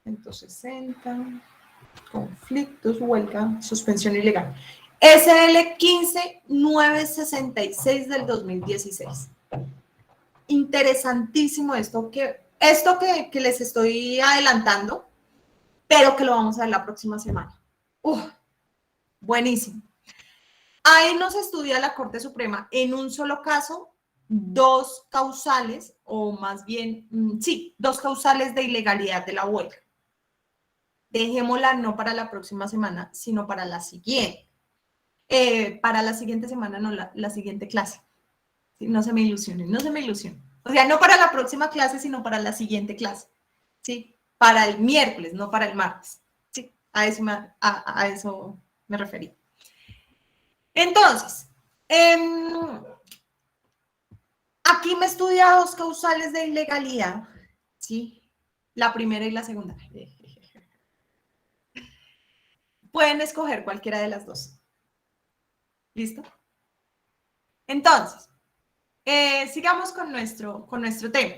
160, conflictos, huelga, suspensión ilegal. SL 15966 del 2016. Interesantísimo esto que les estoy adelantando, pero que lo vamos a ver la próxima semana. Buenísimo. Ahí nos estudia la Corte Suprema en un solo caso, dos causales, o más bien, sí, dos causales de ilegalidad de la huelga. Dejémosla no para la próxima semana, sino para la siguiente. Para la siguiente semana, no, la siguiente clase. ¿Sí? No se me ilusionen. O sea, no para la próxima clase, sino para la siguiente clase. ¿Sí? Para el miércoles, no para el martes. ¿Sí? A eso me referí. Entonces, aquí me estudia dos causales de ilegalidad. ¿Sí? La primera y la segunda. Pueden escoger cualquiera de las dos. ¿Listo? Entonces, sigamos con nuestro tema.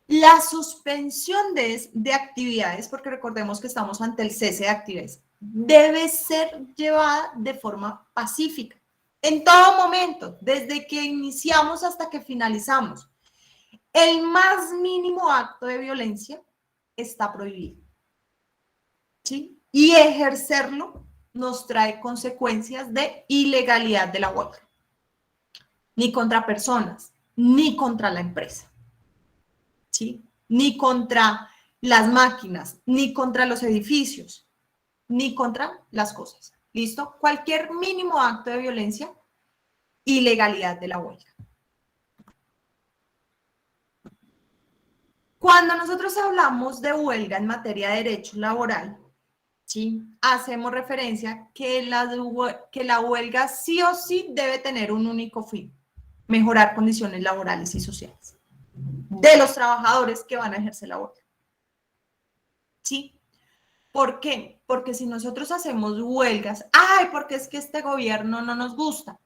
La suspensión de actividades, porque recordemos que estamos ante el cese de actividades, debe ser llevada de forma pacífica. En todo momento, desde que iniciamos hasta que finalizamos. El más mínimo acto de violencia está prohibido. ¿Sí? Y ejercerlo nos trae consecuencias de ilegalidad de la huelga. Ni contra personas, ni contra la empresa. ¿Sí? Ni contra las máquinas, ni contra los edificios, ni contra las cosas. ¿Listo? Cualquier mínimo acto de violencia, ilegalidad de la huelga. Cuando nosotros hablamos de huelga en materia de derecho laboral, ¿sí? Hacemos referencia que la huelga sí o sí debe tener un único fin: mejorar condiciones laborales y sociales de los trabajadores que van a ejercer la huelga. ¿Sí? ¿Por qué? Porque si nosotros hacemos huelgas, porque es que este gobierno no nos gusta.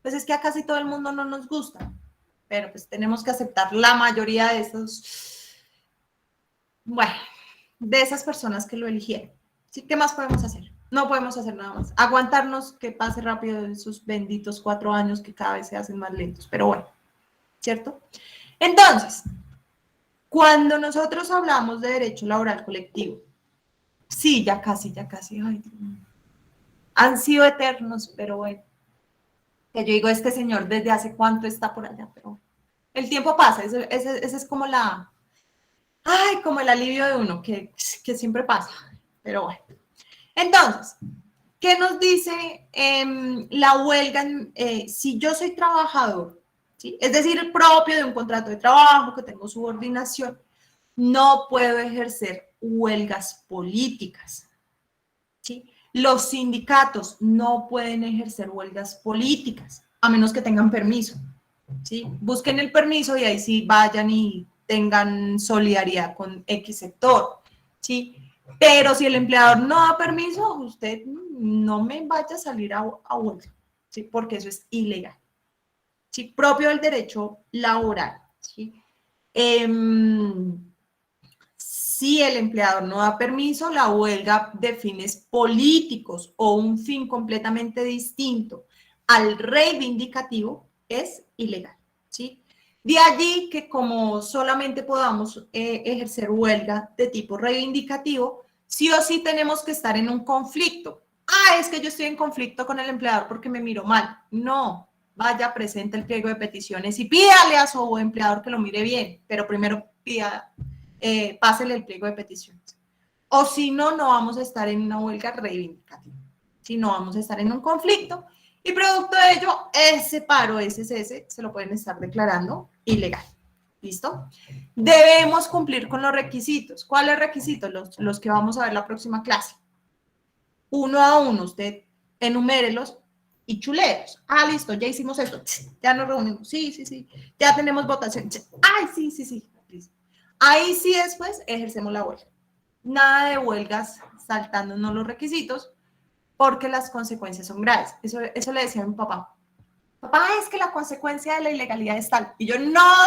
Pues es que a casi todo el mundo no nos gusta, pero pues tenemos que aceptar la mayoría de esos, bueno, de esas personas que lo eligieron. ¿Sí? ¿Qué más podemos hacer? No podemos hacer nada más. Aguantarnos que pase rápido esos benditos 4 años que cada vez se hacen más lentos, pero bueno, ¿cierto? Entonces, cuando nosotros hablamos de derecho laboral colectivo, sí, ya casi, ay, Dios mío. Han sido eternos, pero bueno, que yo digo, este señor desde hace cuánto está por allá, pero bueno. El tiempo pasa, ese es como como el alivio de uno, que siempre pasa, pero bueno. Entonces, ¿qué nos dice la huelga? Si yo soy trabajador, ¿sí? Es decir, propio de un contrato de trabajo, que tengo subordinación, no puedo ejercer huelgas políticas, ¿sí? Los sindicatos no pueden ejercer huelgas políticas, a menos que tengan permiso, ¿sí? Busquen el permiso y ahí sí vayan y tengan solidaridad con X sector, ¿sí? Pero si el empleador no da permiso, usted no me vaya a salir a huelga, ¿sí? Porque eso es ilegal, ¿sí? Propio del derecho laboral, ¿sí? Si el empleador no da permiso, la huelga de fines políticos o un fin completamente distinto al reivindicativo es ilegal, ¿sí? De allí que como solamente podamos ejercer huelga de tipo reivindicativo, sí o sí tenemos que estar en un conflicto. Es que yo estoy en conflicto con el empleador porque me miro mal. No, vaya, presente el pliego de peticiones y pídale a su empleador que lo mire bien, pero primero pásele el pliego de peticiones. O si no, no vamos a estar en una huelga reivindicativa. Si no, vamos a estar en un conflicto y producto de ello, ese paro, ese cese, se lo pueden estar declarando ilegal. ¿Listo? Debemos cumplir con los requisitos. ¿Cuáles requisitos? Los que vamos a ver la próxima clase. Uno a uno, usted enumérelos y chuleos. Listo, ya hicimos esto. Ya nos reunimos. Sí. Ya tenemos votación. Sí. Ahí sí después ejercemos la huelga. Nada de huelgas saltándonos los requisitos porque las consecuencias son graves. Eso le decía a mi papá. Papá, es que la consecuencia de la ilegalidad es tal. Y yo, no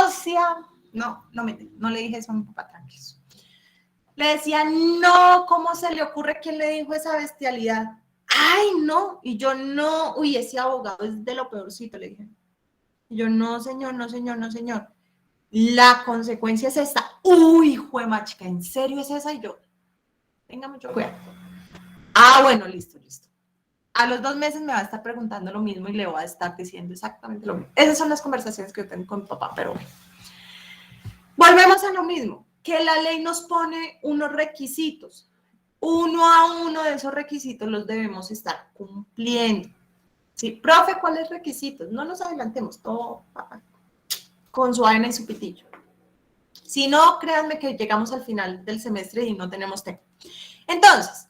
le dije eso a mi papá, tranquilo. Le decía, no, ¿cómo se le ocurre? ¿Quién le dijo esa bestialidad? No. Y yo, no, ese abogado es de lo peorcito, le dije. Y yo, no, señor. La consecuencia es esta. Juemachica, ¿en serio es esa? Y yo, tenga mucho cuidado. Bueno, listo. A los 2 meses me va a estar preguntando lo mismo y le voy a estar diciendo exactamente lo mismo. Esas son las conversaciones que yo tengo con mi papá, pero bueno. Volvemos a lo mismo, que la ley nos pone unos requisitos. Uno a uno de esos requisitos los debemos estar cumpliendo. ¿Sí? Profe, ¿cuáles requisitos? No nos adelantemos, todo con su vaina y su pitillo. Si no, créanme que llegamos al final del semestre y no tenemos tiempo. Entonces,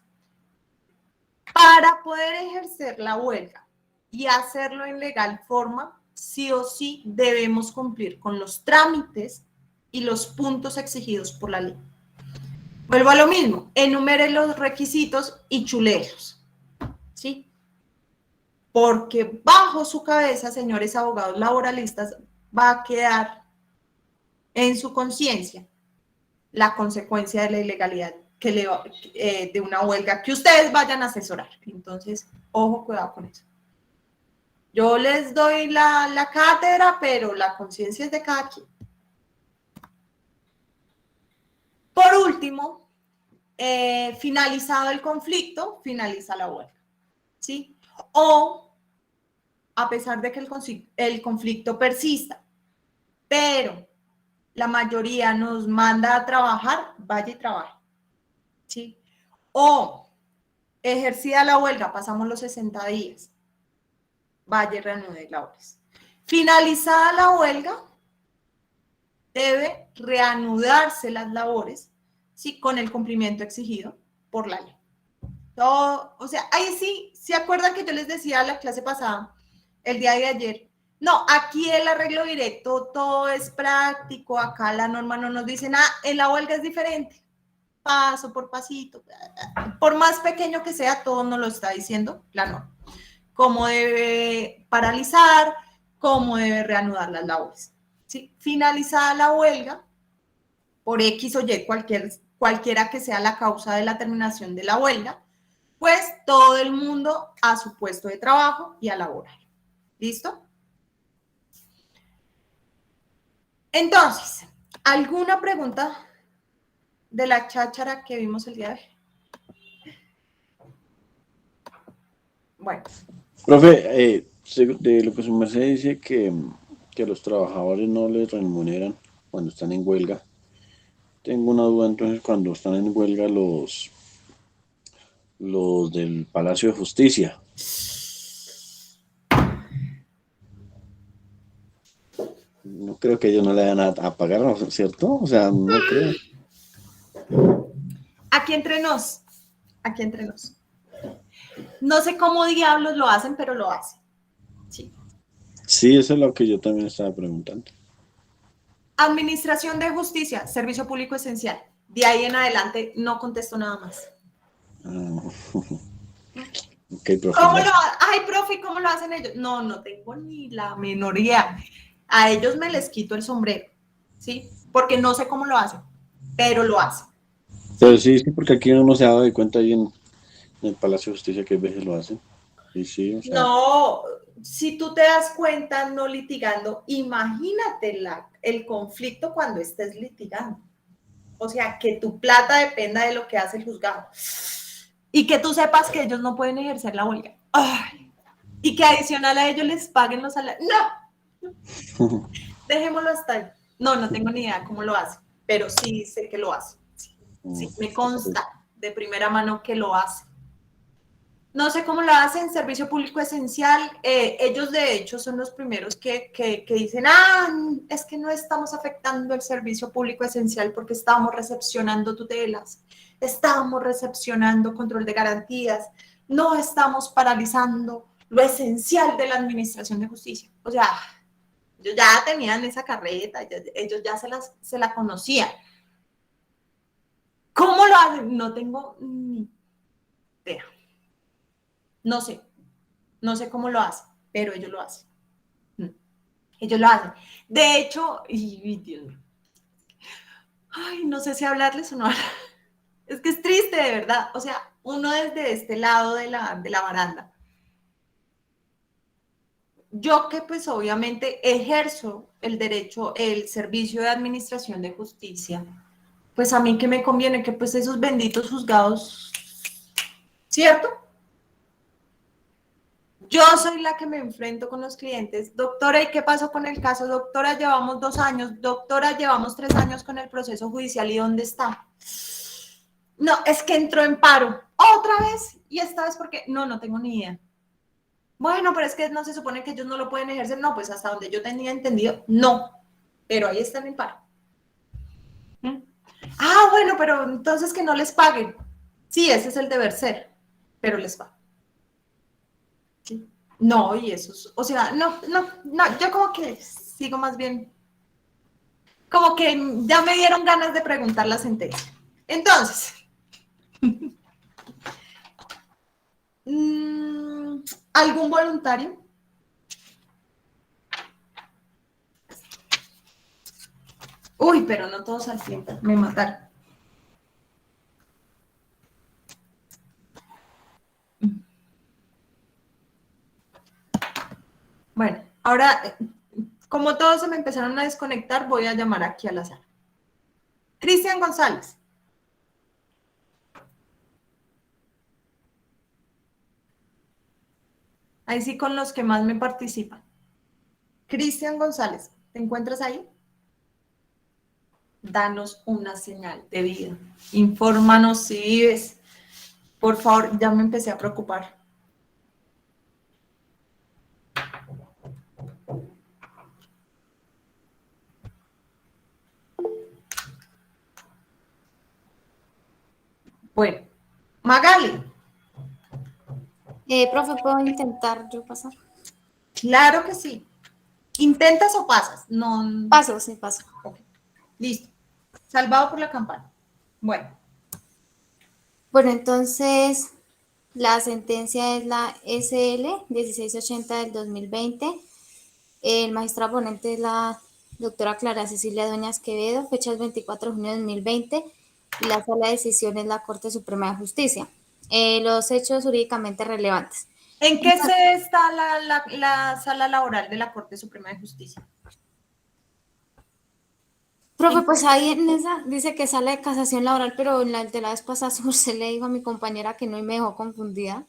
para poder ejercer la huelga y hacerlo en legal forma, sí o sí debemos cumplir con los trámites y los puntos exigidos por la ley. Vuelvo a lo mismo, enumere los requisitos y chuleros, ¿sí? Porque bajo su cabeza, señores abogados laboralistas, va a quedar en su conciencia la consecuencia de la ilegalidad de una huelga que ustedes vayan a asesorar. Entonces, ojo, cuidado con eso. Yo les doy la cátedra, pero la conciencia es de cada quien. Por último, finalizado el conflicto, finaliza la huelga, ¿sí? O, a pesar de que el conflicto persista, pero la mayoría nos manda a trabajar, vaya y trabaje, ¿sí? O, ejercida la huelga, pasamos los 60 días, vaya y reanude labores. Finalizada la huelga, debe reanudarse las labores, ¿sí? Con el cumplimiento exigido por la ley. Todo, o sea, ahí sí, ¿se acuerdan que yo les decía la clase pasada, el día de ayer? No, aquí el arreglo directo, todo es práctico, acá la norma no nos dice nada, en la huelga es diferente, paso por pasito, por más pequeño que sea, todo nos lo está diciendo la norma. Cómo debe paralizar, cómo debe reanudar las labores. ¿sí? Finalizada la huelga, por X o Y, cualquiera que sea la causa de la terminación de la huelga, pues todo el mundo a su puesto de trabajo y a laborar. ¿Listo? Entonces, ¿alguna pregunta de la cháchara que vimos el día de hoy? Bueno. Profe, de lo que su merced dice que los trabajadores no les remuneran cuando están en huelga. Tengo una duda entonces cuando están en huelga los del Palacio de Justicia. No creo que ellos no le van a pagar, ¿no? ¿Cierto? O sea, no creo. Aquí entre nos. No sé cómo diablos lo hacen, pero lo hacen. Sí. Sí, eso es lo que yo también estaba preguntando. Administración de Justicia, Servicio Público Esencial. De ahí en adelante no contesto nada más. Ok, profe. ¿Cómo lo Ay, profe, ¿cómo lo hacen ellos? No, no tengo ni la menor idea. A ellos me les quito el sombrero, ¿sí? Porque no sé cómo lo hacen, pero lo hacen. Pero sí, porque aquí uno no se ha dado de cuenta ahí en el Palacio de Justicia que a veces lo hacen. Y sí, o sea. No, si tú te das cuenta no litigando, imagínate el conflicto cuando estés litigando. O sea, que tu plata dependa de lo que hace el juzgado. Y que tú sepas que ellos no pueden ejercer la huelga. Ay, y que adicional a ellos les paguen los salarios. No, dejémoslo hasta ahí. No tengo ni idea cómo lo hace, pero sí sé que lo hace. Sí, me consta de primera mano que lo hace. No sé cómo lo hacen, Servicio Público Esencial. Ellos, de hecho, son los primeros que dicen, es que no estamos afectando el Servicio Público Esencial porque estamos recepcionando tutelas, estamos recepcionando control de garantías, no estamos paralizando lo esencial de la Administración de Justicia. O sea, ellos ya tenían esa carreta, ellos ya se la conocían. ¿Cómo lo hacen? No tengo ni idea. No sé cómo lo hacen, pero ellos lo hacen. Ellos lo hacen. De hecho, Dios mío. Ay, no sé si hablarles o no. Es que es triste, de verdad. O sea, uno desde este lado de la baranda. Yo que pues obviamente ejerzo el derecho, el servicio de administración de justicia, pues a mí que me conviene que pues esos benditos juzgados, ¿cierto? Yo soy la que me enfrento con los clientes. Doctora, ¿y qué pasó con el caso? Doctora, llevamos 2 años. Doctora, llevamos 3 años con el proceso judicial. ¿Y dónde está? No, es que entró en paro. ¿Otra vez? ¿Y esta vez por qué? No tengo ni idea. Bueno, pero es que no se supone que ellos no lo pueden ejercer. No, pues hasta donde yo tenía entendido, no. Pero ahí están en paro. Bueno, pero entonces que no les paguen. Sí, ese es el deber ser, pero les pagan. ¿Sí? No, y eso, o sea, no, yo como que sigo más bien, como que ya me dieron ganas de preguntar la sentencia. Entonces, ¿algún voluntario? Uy, pero no todos al tiempo, me mataron. Bueno, ahora, como todos se me empezaron a desconectar, voy a llamar aquí a la sala. Cristian González. Ahí sí con los que más me participan. Cristian González, ¿te encuentras ahí? Danos una señal de vida. Infórmanos si vives. Por favor, ya me empecé a preocupar. Bueno, Magali. Profe, ¿puedo intentar yo pasar? Claro que sí. ¿Intentas o pasas? No. Paso, sí, paso. Okay. Listo. Salvado por la campana. Bueno. Bueno, entonces la sentencia es la SL 1680 del 2020. El magistrado ponente es la Doctora Clara Cecilia Dueñas Quevedo, fecha el 24 de junio de 2020, y la sala de decisión es la Corte Suprema de Justicia. Los hechos jurídicamente relevantes. ¿En qué sede está la sala laboral de la Corte Suprema de Justicia? Profe, pues ahí en esa dice que sala de casación laboral, pero en la de la vez pasada se le dijo a mi compañera que no y me dejó confundida.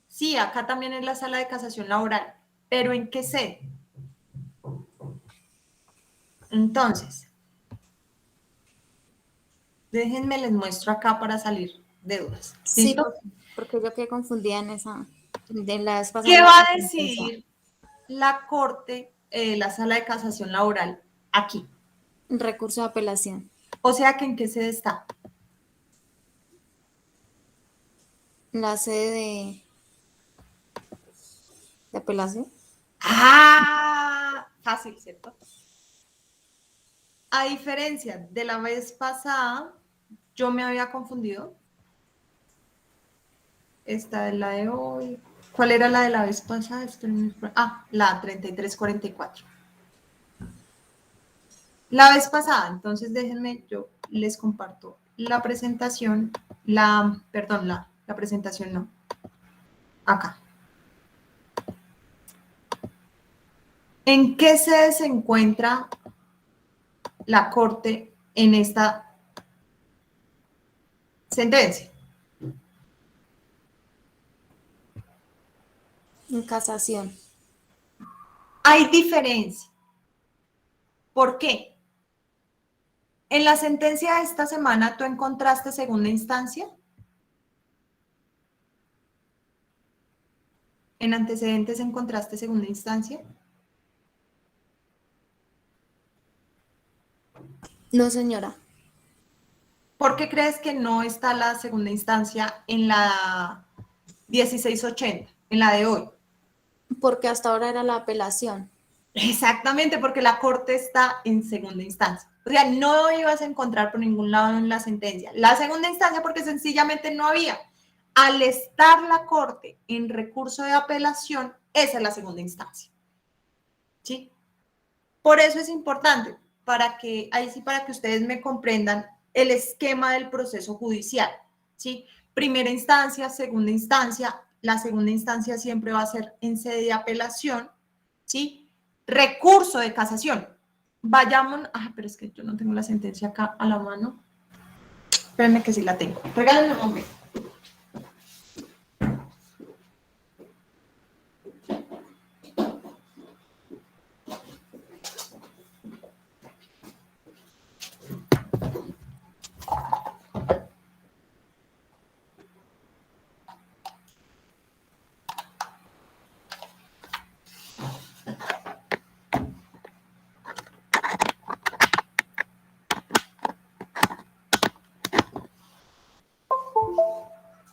Sí, acá también es la sala de casación laboral, pero ¿en qué sede? Entonces, déjenme les muestro acá para salir de dudas. Sí, ¿Listo? porque yo quedé confundida en esa, de la vez pasada. ¿Qué va a decidir la Corte, la sala de casación laboral aquí? Recurso de apelación. O sea que ¿en qué sede está? La sede de apelación. Ah, fácil, ¿cierto? A diferencia de la vez pasada, yo me había confundido. Esta es la de hoy. ¿Cuál era la de la vez pasada? La 3344. La vez pasada, entonces déjenme, yo les comparto la presentación, perdón, la presentación no, acá. ¿En qué sede se encuentra la Corte en esta sentencia? En casación. Hay diferencia. ¿Por qué? En la sentencia de esta semana, ¿tú encontraste segunda instancia? ¿En antecedentes encontraste segunda instancia? No, señora. ¿Por qué crees que no está la segunda instancia en la 1680, en la de hoy? Porque hasta ahora era la apelación. Exactamente, porque la Corte está en segunda instancia. O sea, no ibas a encontrar por ningún lado en la sentencia. La segunda instancia porque sencillamente no había. Al estar la Corte en recurso de apelación, esa es la segunda instancia. ¿Sí? Por eso es importante, para que ustedes me comprendan el esquema del proceso judicial. ¿Sí? Primera instancia, segunda instancia. La segunda instancia siempre va a ser en sede de apelación. ¿Sí? Recurso de casación. Vayamos, pero es que yo no tengo la sentencia acá a la mano. Espérenme que sí la tengo. Regálenme un momento.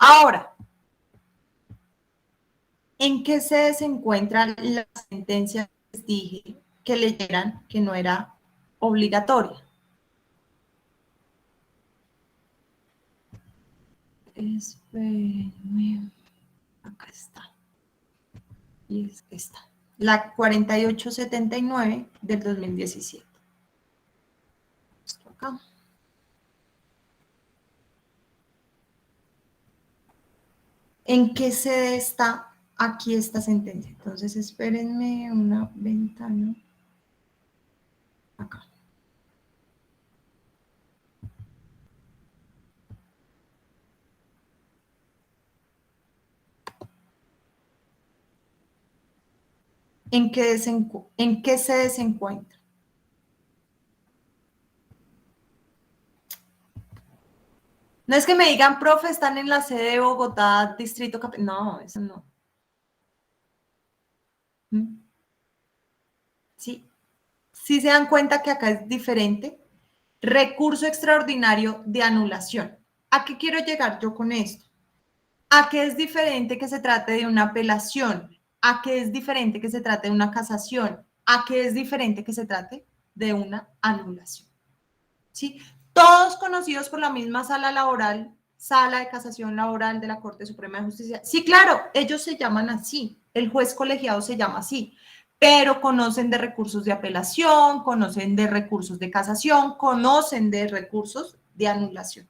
Ahora, ¿en qué sede se encuentra la sentencia que les dije que leyeran que no era obligatoria? Espérenme. Acá está. Y es esta. La 4879 del 2017. Esto acá. ¿En qué sede está aquí esta sentencia? Entonces, espérenme una ventana. Acá. ¿En qué sede se encuentra? No es que me digan, profe, están en la sede de Bogotá, Distrito Capital. No, eso no. Sí. Sí se dan cuenta que acá es diferente. Recurso extraordinario de anulación. ¿A qué quiero llegar yo con esto? ¿A qué es diferente que se trate de una apelación? ¿A qué es diferente que se trate de una casación? ¿A qué es diferente que se trate de una anulación? ¿Sí? Todos conocidos por la misma sala laboral, sala de casación laboral de la Corte Suprema de Justicia. Sí, claro, ellos se llaman así, el juez colegiado se llama así, pero conocen de recursos de apelación, conocen de recursos de casación, conocen de recursos de anulación.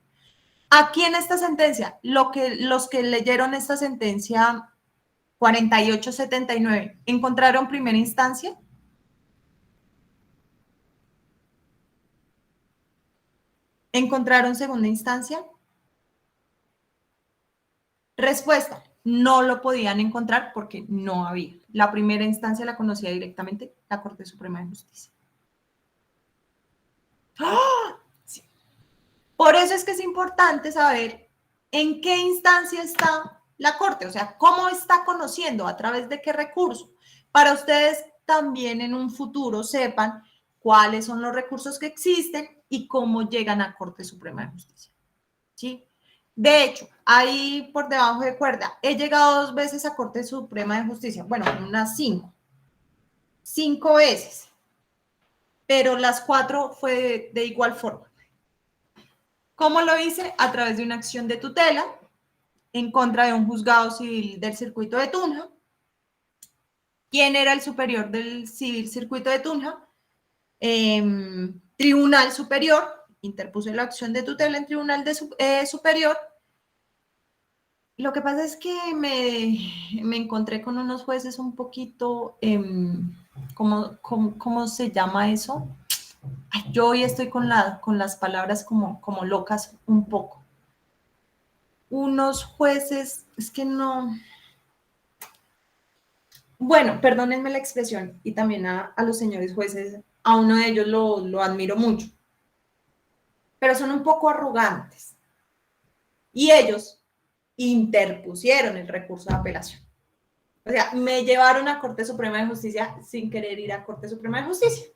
Aquí en esta sentencia, los que leyeron esta sentencia 4879, ¿encontraron primera instancia? ¿Encontraron segunda instancia? Respuesta, no lo podían encontrar porque no había. La primera instancia la conocía directamente la Corte Suprema de Justicia. ¡Ah! Sí. Por eso es que es importante saber en qué instancia está la Corte, o sea, cómo está conociendo, a través de qué recurso, para ustedes también en un futuro sepan cuáles son los recursos que existen y cómo llegan a Corte Suprema de Justicia. ¿Sí? De hecho, ahí por debajo de cuerda, he llegado 2 veces a Corte Suprema de Justicia, bueno, unas 5 veces, pero las 4 fue de igual forma. ¿Cómo lo hice? A través de una acción de tutela en contra de un juzgado civil del circuito de Tunja. ¿Quién era el superior del civil circuito de Tunja? Tribunal Superior. Interpuse la acción de tutela en Tribunal Superior. Lo que pasa es que me encontré con unos jueces un poquito, ¿cómo se llama eso? Ay, yo hoy estoy con las palabras como locas un poco. Unos jueces, es que no... Bueno, perdónenme la expresión, y también a los señores jueces, a uno de ellos lo admiro mucho, pero son un poco arrogantes. Y ellos interpusieron el recurso de apelación. O sea, me llevaron a Corte Suprema de Justicia sin querer ir a Corte Suprema de Justicia.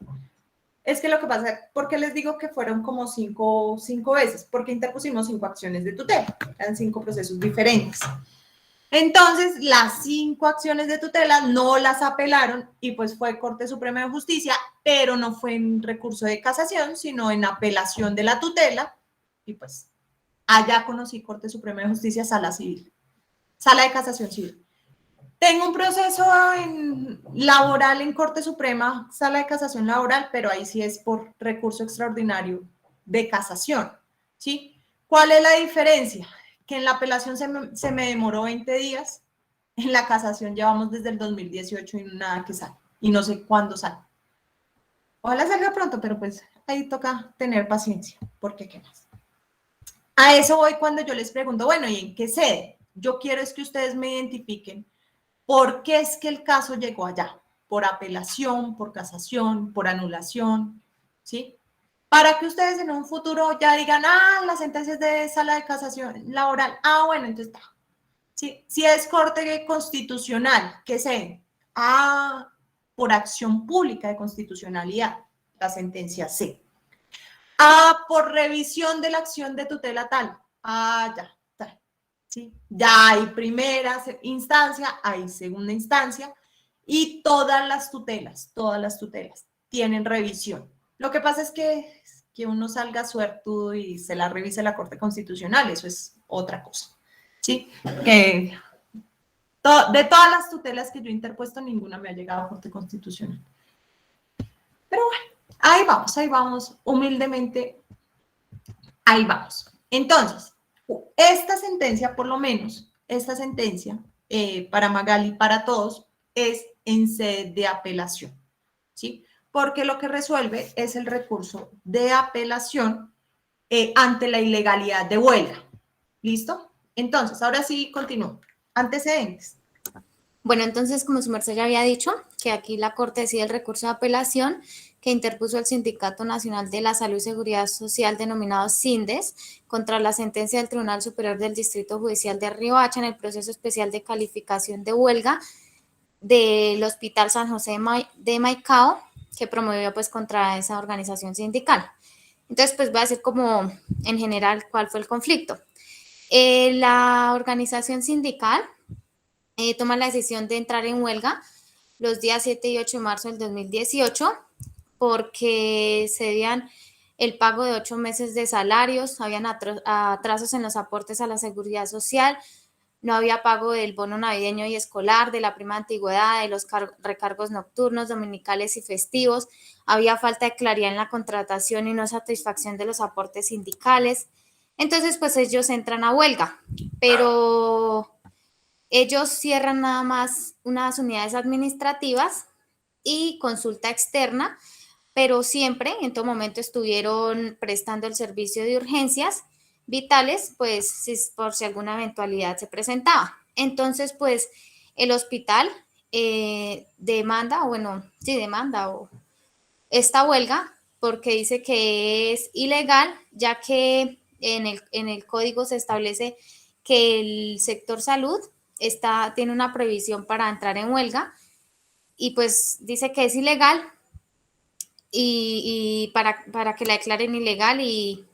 Es que lo que pasa, ¿por qué les digo que fueron como cinco veces? Porque interpusimos 5 acciones de tutela, eran 5 procesos diferentes. Entonces, las 5 acciones de tutela no las apelaron y pues fue Corte Suprema de Justicia, pero no fue en recurso de casación, sino en apelación de la tutela. Y pues allá conocí Corte Suprema de Justicia, sala civil, sala de casación civil. Tengo un proceso laboral en Corte Suprema, sala de casación laboral, pero ahí sí es por recurso extraordinario de casación, ¿sí? ¿Cuál es la diferencia? Que en la apelación se me demoró 20 días, en la casación llevamos desde el 2018 y nada que sale, y no sé cuándo sale. Ojalá salga pronto, pero pues ahí toca tener paciencia, porque qué más. A eso voy cuando yo les pregunto, bueno, ¿y en qué sede? Yo quiero es que ustedes me identifiquen por qué es que el caso llegó allá, por apelación, por casación, por anulación, ¿sí? Para que ustedes en un futuro ya digan, las sentencias de sala de casación laboral, bueno, entonces está. ¿Sí? Si es corte constitucional, ¿qué sé? Por acción pública de constitucionalidad, la sentencia C. Por revisión de la acción de tutela tal, ya, está. ¿Sí? Ya hay primera instancia, hay segunda instancia, y todas las tutelas tienen revisión. Lo que pasa es que uno salga suertudo y se la revise la Corte Constitucional, eso es otra cosa, ¿sí? Que de todas las tutelas que yo he interpuesto, ninguna me ha llegado a Corte Constitucional. Pero bueno, ahí vamos, humildemente, ahí vamos. Entonces, esta sentencia, por lo menos, esta sentencia, para Magali, para todos, es en sede de apelación, ¿sí? Porque lo que resuelve es el recurso de apelación ante la ilegalidad de huelga. ¿Listo? Entonces, ahora sí, continúo. Antecedentes. Bueno, entonces, como su merced ya había dicho, que aquí la Corte decide el recurso de apelación que interpuso el Sindicato Nacional de la Salud y Seguridad Social, denominado SINDES, contra la sentencia del Tribunal Superior del Distrito Judicial de Riohacha en el proceso especial de calificación de huelga del Hospital San José de Maicao, que promovió pues contra esa organización sindical. Entonces, pues voy a decir como en general cuál fue el conflicto. La organización sindical toma la decisión de entrar en huelga los días 7 y 8 de marzo del 2018 porque se debían el pago de 8 meses de salarios, habían atrasos en los aportes a la seguridad social, no había pago del bono navideño y escolar, de la prima de antigüedad, de los recargos nocturnos, dominicales y festivos, había falta de claridad en la contratación y no satisfacción de los aportes sindicales. Entonces, pues ellos entran a huelga, pero ellos cierran nada más unas unidades administrativas y consulta externa, pero siempre, en todo momento, estuvieron prestando el servicio de urgencias vitales, pues por si alguna eventualidad se presentaba. Entonces, pues el hospital demanda esta huelga porque dice que es ilegal, ya que en el código se establece que el sector salud tiene una prohibición para entrar en huelga y pues dice que es ilegal y para que la declaren ilegal y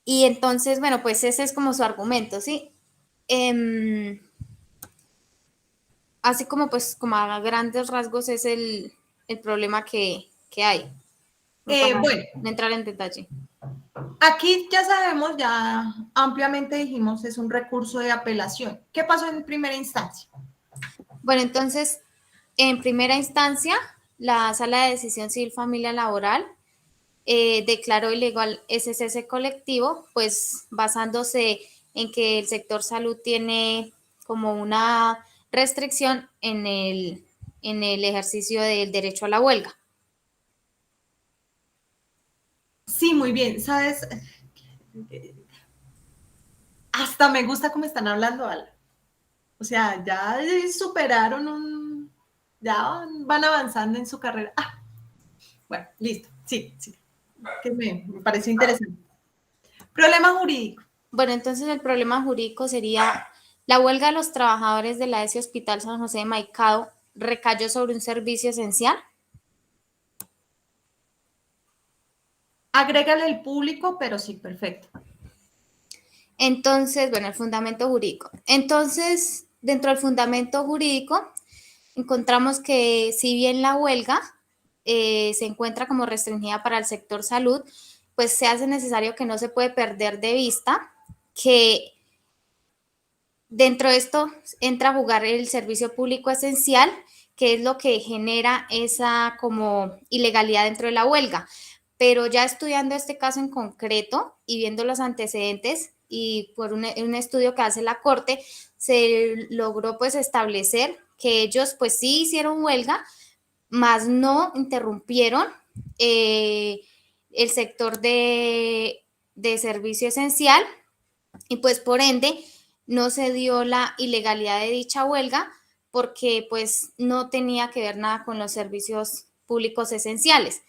entonces, bueno, pues ese es como su argumento, ¿sí? Así como pues como a grandes rasgos es el problema que hay. Para Bueno, no entrar en detalle. aquí ya sabemos, ya ampliamente dijimos, es un recurso de apelación. ¿Qué pasó en primera instancia? Bueno, entonces, en primera instancia, la Sala de Decisión Civil Familia Laboral declaró ilegal ese cese colectivo, pues basándose en que el sector salud tiene como una restricción en el ejercicio del derecho a la huelga. Sí, muy bien. ¿Sabes? Hasta me gusta cómo están hablando, Ala. O sea, ya superaron ya van avanzando en su carrera. Ah, bueno, listo. Sí, sí. Que me pareció interesante. Problema jurídico. Bueno, entonces el problema jurídico sería la huelga de los trabajadores de la ESI Hospital San José de Maicao recayó sobre un servicio esencial. Agrégale el público, pero sí, perfecto. Entonces, bueno, el fundamento jurídico. Entonces, dentro del fundamento jurídico, encontramos que si bien la huelga se encuentra como restringida para el sector salud, pues se hace necesario que no se puede perder de vista que dentro de esto entra a jugar el servicio público esencial, que es lo que genera esa como ilegalidad dentro de la huelga. Pero ya estudiando este caso en concreto y viendo los antecedentes y por un estudio que hace la Corte, se logró pues establecer que ellos pues sí hicieron huelga, mas no interrumpieron el sector de servicio esencial y pues por ende no se dio la ilegalidad de dicha huelga porque pues no tenía que ver nada con los servicios públicos esenciales.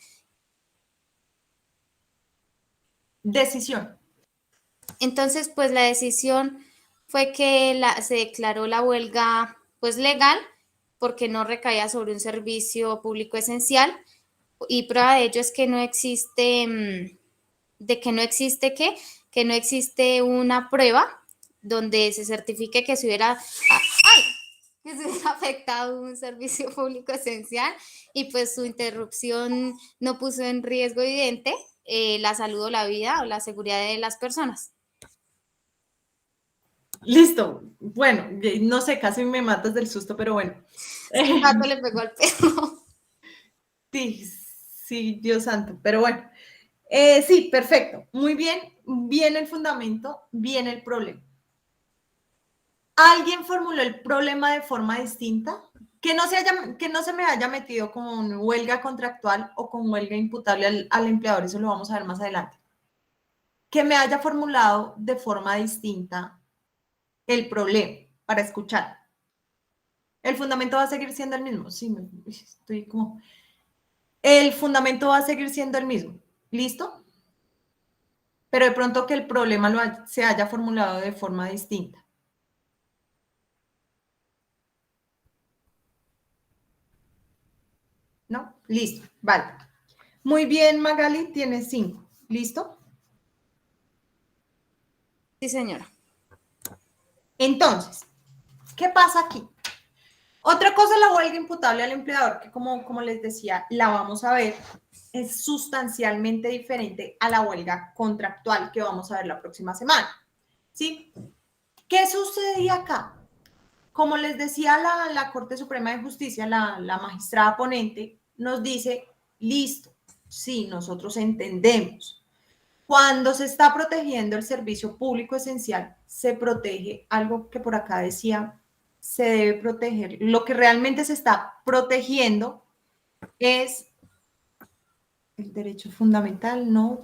Decisión. Entonces, pues la decisión fue que se declaró la huelga pues legal porque no recaía sobre un servicio público esencial y prueba de ello es que no existe, que no existe una prueba donde se certifique que se hubiera afectado un servicio público esencial y pues su interrupción no puso en riesgo evidente la salud o la vida o la seguridad de las personas. Listo. Bueno, no sé, casi me matas del susto, pero bueno. Un gato le pegó al perro. Sí, sí, Dios santo, pero bueno. Sí, perfecto. Muy bien. Bien el fundamento, bien el problema. ¿Alguien formuló el problema de forma distinta? Que no se me haya metido con huelga contractual o con huelga imputable al empleador, eso lo vamos a ver más adelante. Que me haya formulado de forma distinta el problema para escuchar. El fundamento va a seguir siendo el mismo. Sí, estoy como... El fundamento va a seguir siendo el mismo. ¿Listo? Pero de pronto que el problema se haya formulado de forma distinta. ¿No? Listo. Vale. Muy bien, Magali, tienes 5. ¿Listo? Sí, señora. Entonces, ¿qué pasa aquí? Otra cosa es la huelga imputable al empleador, que como les decía, la vamos a ver, es sustancialmente diferente a la huelga contractual que vamos a ver la próxima semana. ¿Sí? ¿Qué sucedía acá? Como les decía la Corte Suprema de Justicia, la magistrada ponente nos dice, listo, sí, nosotros entendemos. Cuando se está protegiendo el servicio público esencial, se protege algo que por acá decía, se debe proteger. Lo que realmente se está protegiendo es el derecho fundamental, ¿no?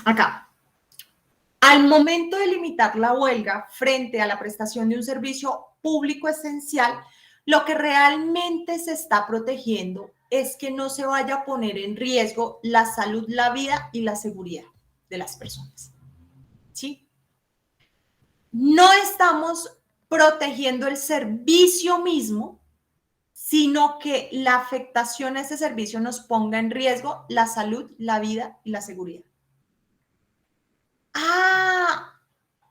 Acá. Al momento de limitar la huelga frente a la prestación de un servicio público esencial, lo que realmente se está protegiendo es que no se vaya a poner en riesgo la salud, la vida y la seguridad de las personas. ¿Sí? No estamos protegiendo el servicio mismo, sino que la afectación a ese servicio nos ponga en riesgo la salud, la vida y la seguridad.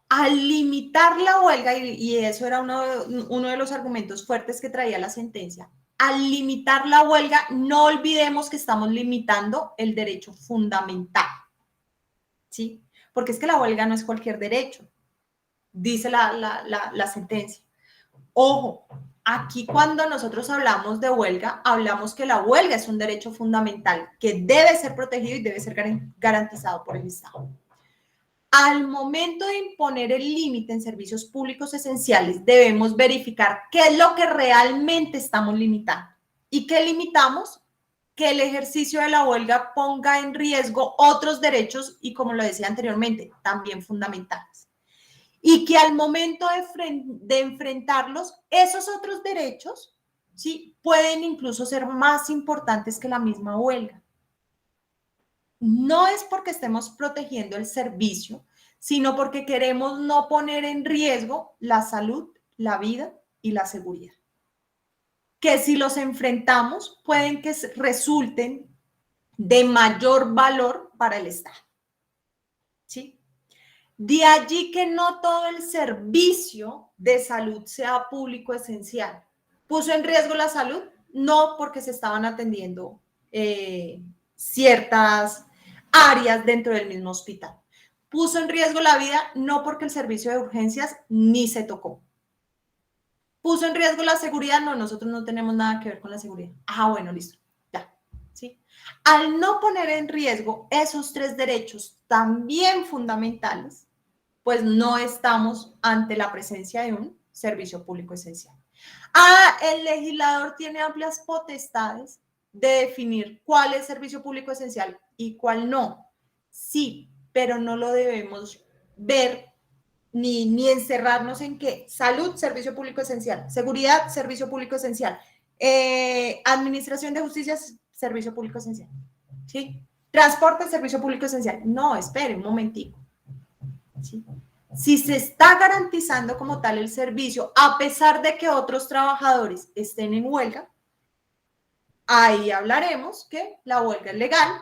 Al limitar la huelga, y eso era uno de los argumentos fuertes que traía la sentencia, al limitar la huelga, no olvidemos que estamos limitando el derecho fundamental, ¿sí? Porque es que la huelga no es cualquier derecho, dice la sentencia. Ojo, aquí cuando nosotros hablamos de huelga, hablamos que la huelga es un derecho fundamental que debe ser protegido y debe ser garantizado por el Estado. Al momento de imponer el límite en servicios públicos esenciales, debemos verificar qué es lo que realmente estamos limitando. ¿Y qué limitamos? Que el ejercicio de la huelga ponga en riesgo otros derechos y, como lo decía anteriormente, también fundamentales. Y que al momento de enfrentarlos, esos otros derechos, ¿sí?, pueden incluso ser más importantes que la misma huelga. No es porque estemos protegiendo el servicio, sino porque queremos no poner en riesgo la salud, la vida y la seguridad. Que si los enfrentamos, pueden que resulten de mayor valor para el Estado. ¿Sí? De allí que no todo el servicio de salud sea público esencial. ¿Puso en riesgo la salud? No, porque se estaban atendiendo ciertas áreas dentro del mismo hospital. ¿Puso en riesgo la vida? No, porque el servicio de urgencias ni se tocó. ¿Puso en riesgo la seguridad? No, nosotros no tenemos nada que ver con la seguridad. Ah, bueno, listo, ya, ¿sí? Al no poner en riesgo esos tres derechos también fundamentales, pues no estamos ante la presencia de un servicio público esencial. El legislador tiene amplias potestades de definir cuál es servicio público esencial y cuál no. Sí, pero no lo debemos ver ni encerrarnos en que salud, servicio público esencial, seguridad, servicio público esencial, administración de justicia, servicio público esencial, ¿sí? Transporte, servicio público esencial. No, espere un momentico, ¿sí? Si se está garantizando como tal el servicio, a pesar de que otros trabajadores estén en huelga, ahí hablaremos que la huelga es legal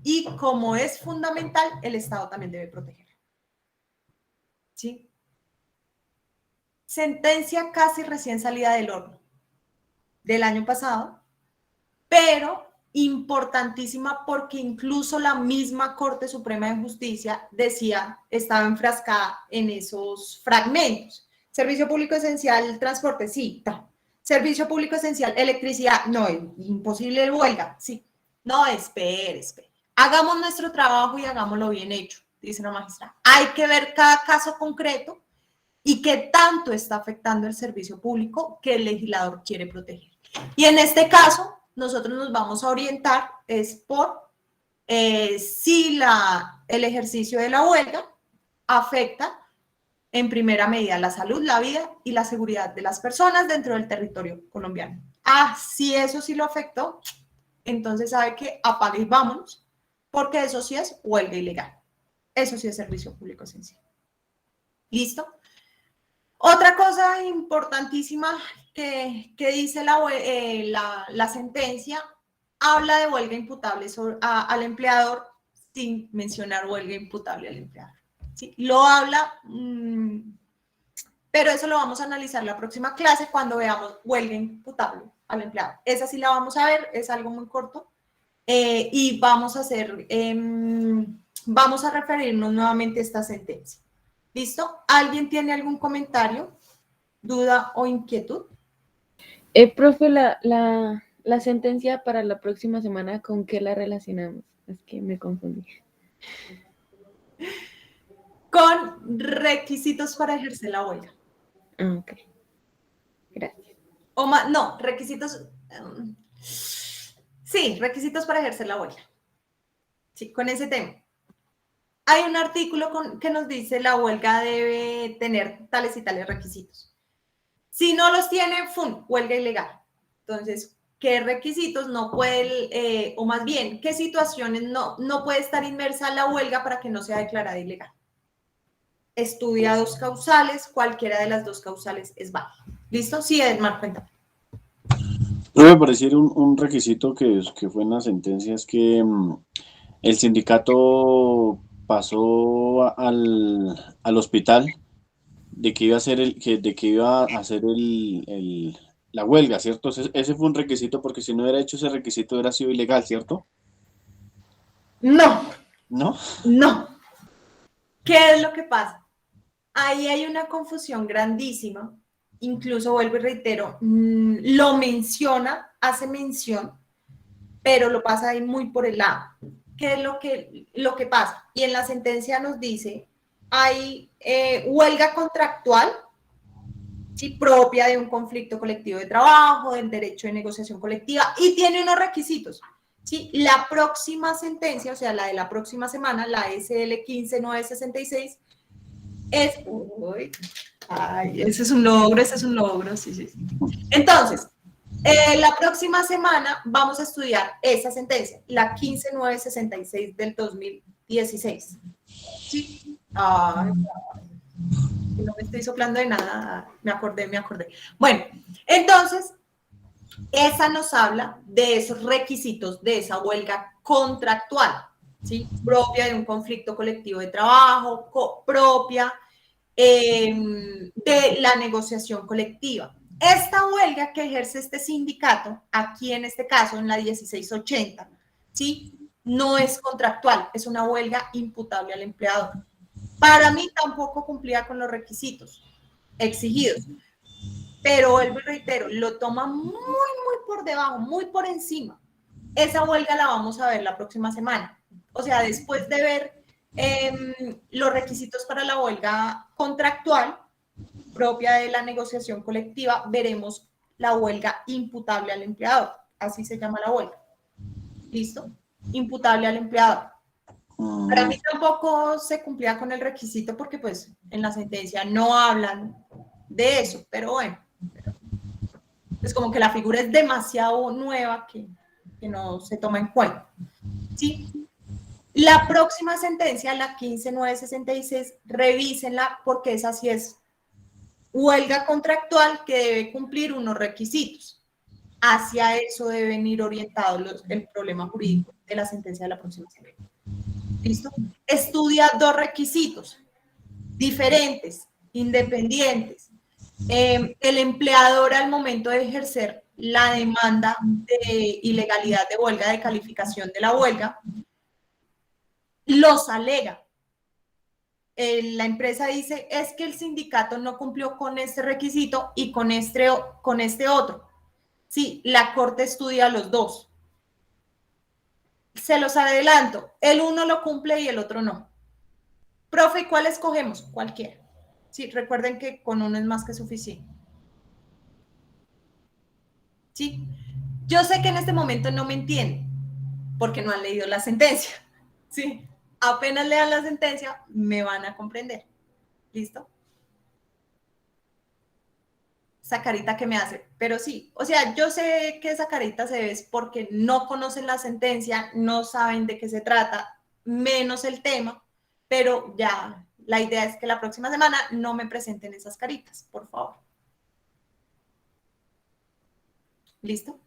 y como es fundamental, el Estado también debe protegerla. ¿Sí? Sentencia casi recién salida del horno del año pasado, pero importantísima porque incluso la misma Corte Suprema de Justicia decía, estaba enfrascada en esos fragmentos. Servicio público esencial, transporte, sí. Servicio público esencial, electricidad, no, imposible huelga, sí. No, espere. Hagamos nuestro trabajo y hagámoslo bien hecho, dice la magistrada. Hay que ver cada caso concreto y qué tanto está afectando el servicio público que el legislador quiere proteger. Y en este caso, nosotros nos vamos a orientar es por si el ejercicio de la huelga afecta en primera medida la salud, la vida y la seguridad de las personas dentro del territorio colombiano. Si eso sí lo afectó, entonces sabe que apague y vámonos, porque eso sí es huelga ilegal. Eso sí es servicio público esencial. ¿Listo? Otra cosa importantísima que dice la sentencia habla de huelga imputable al empleador sin mencionar huelga imputable al empleador. ¿Sí? Lo habla, pero eso lo vamos a analizar la próxima clase cuando veamos huelga imputable al empleado. Esa sí la vamos a ver, es algo muy corto. Y vamos a hacer, vamos a referirnos nuevamente a esta sentencia. ¿Listo? ¿Alguien tiene algún comentario, duda o inquietud? Profe, la sentencia para la próxima semana, ¿con qué la relacionamos? Es que me confundí. Con requisitos para ejercer la huelga. Ah, ok. Gracias. O más, no, requisitos. Sí, requisitos para ejercer la huelga. Sí, con ese tema. Hay un artículo que nos dice la huelga debe tener tales y tales requisitos. Si no los tiene, ¡fum!, huelga ilegal. Entonces, ¿qué requisitos no puede, o más bien, qué situaciones no puede estar inmersa la huelga para que no sea declarada ilegal? Estudia dos causales, cualquiera de las dos causales es válida. ¿Listo? Sí, Edmar, cuéntame. Me pareciera un requisito que fue en la sentencia es que el sindicato pasó al hospital de que iba a hacer de que iba a hacer la huelga, ¿cierto? Ese fue un requisito porque si no hubiera hecho ese requisito hubiera sido ilegal, ¿cierto? No, ¿No? no. ¿Qué es lo que pasa? Ahí hay una confusión grandísima. Incluso vuelvo y reitero, lo menciona, hace mención, pero lo pasa ahí muy por el lado. ¿Qué es lo que pasa? Y en la sentencia nos dice, hay huelga contractual, ¿sí?, propia de un conflicto colectivo de trabajo, del derecho de negociación colectiva, y tiene unos requisitos. ¿Sí? La próxima sentencia, o sea, la de la próxima semana, la SL 15966, es... Uy, ay, ese es un logro, sí, sí. Entonces, la próxima semana vamos a estudiar esa sentencia, la 15966 del 2016. ¿Sí? Ay, no me estoy soplando de nada, me acordé. Bueno, entonces, esa nos habla de esos requisitos de esa huelga contractual, ¿sí? Propia de un conflicto colectivo de trabajo, propia de la negociación colectiva. Esta huelga que ejerce este sindicato, aquí en este caso, en la 1680, ¿sí?, no es contractual, es una huelga imputable al empleador. Para mí tampoco cumplía con los requisitos exigidos, pero vuelvo y reitero, lo toma muy por debajo, muy por encima. Esa huelga la vamos a ver la próxima semana. O sea, después de ver los requisitos para la huelga contractual propia de la negociación colectiva, veremos la huelga imputable al empleador. Así se llama la huelga. ¿Listo? Imputable al empleador. Para mí tampoco se cumplía con el requisito porque pues en la sentencia no hablan de eso, pero bueno, es como que la figura es demasiado nueva que no se toma en cuenta. ¿Sí? La próxima sentencia, la 15966, revísenla porque esa sí es huelga contractual que debe cumplir unos requisitos. Hacia eso deben ir orientados el problema jurídico de la sentencia de la próxima semana. ¿Listo? Estudia dos requisitos diferentes, independientes. El empleador al momento de ejercer la demanda de ilegalidad de huelga, de calificación de la huelga, los alega. La empresa dice, es que el sindicato no cumplió con este requisito y con este otro. Sí, la corte estudia los dos. Se los adelanto, el uno lo cumple y el otro no. Profe, ¿cuál escogemos? Cualquiera. Sí, recuerden que con uno es más que suficiente. Sí, yo sé que en este momento no me entienden porque no han leído la sentencia. Sí, apenas lean la sentencia me van a comprender. ¿Listo? Esa carita que me hace, pero sí, o sea, yo sé que esa carita se ve porque no conocen la sentencia, no saben de qué se trata, menos el tema, pero ya la idea es que la próxima semana no me presenten esas caritas, por favor. ¿Listo?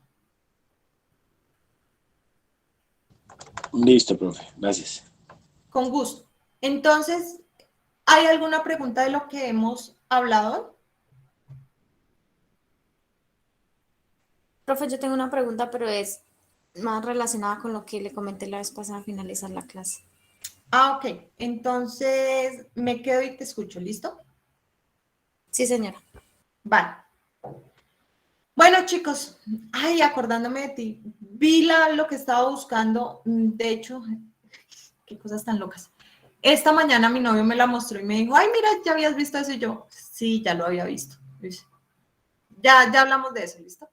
Listo, profe. Gracias. Con gusto. Entonces, ¿hay alguna pregunta de lo que hemos hablado? Profe, yo tengo una pregunta, pero es más relacionada con lo que le comenté la vez pasada al finalizar la clase. Ah, ok. Entonces, me quedo y te escucho, ¿listo? Sí, señora. Vale. Bueno, chicos, ay, acordándome de ti, vi lo que estaba buscando, de hecho, qué cosas tan locas. Esta mañana mi novio me la mostró y me dijo, ay, mira, ¿ya habías visto eso? Y yo, sí, ya lo había visto. Ya hablamos de eso, ¿listo?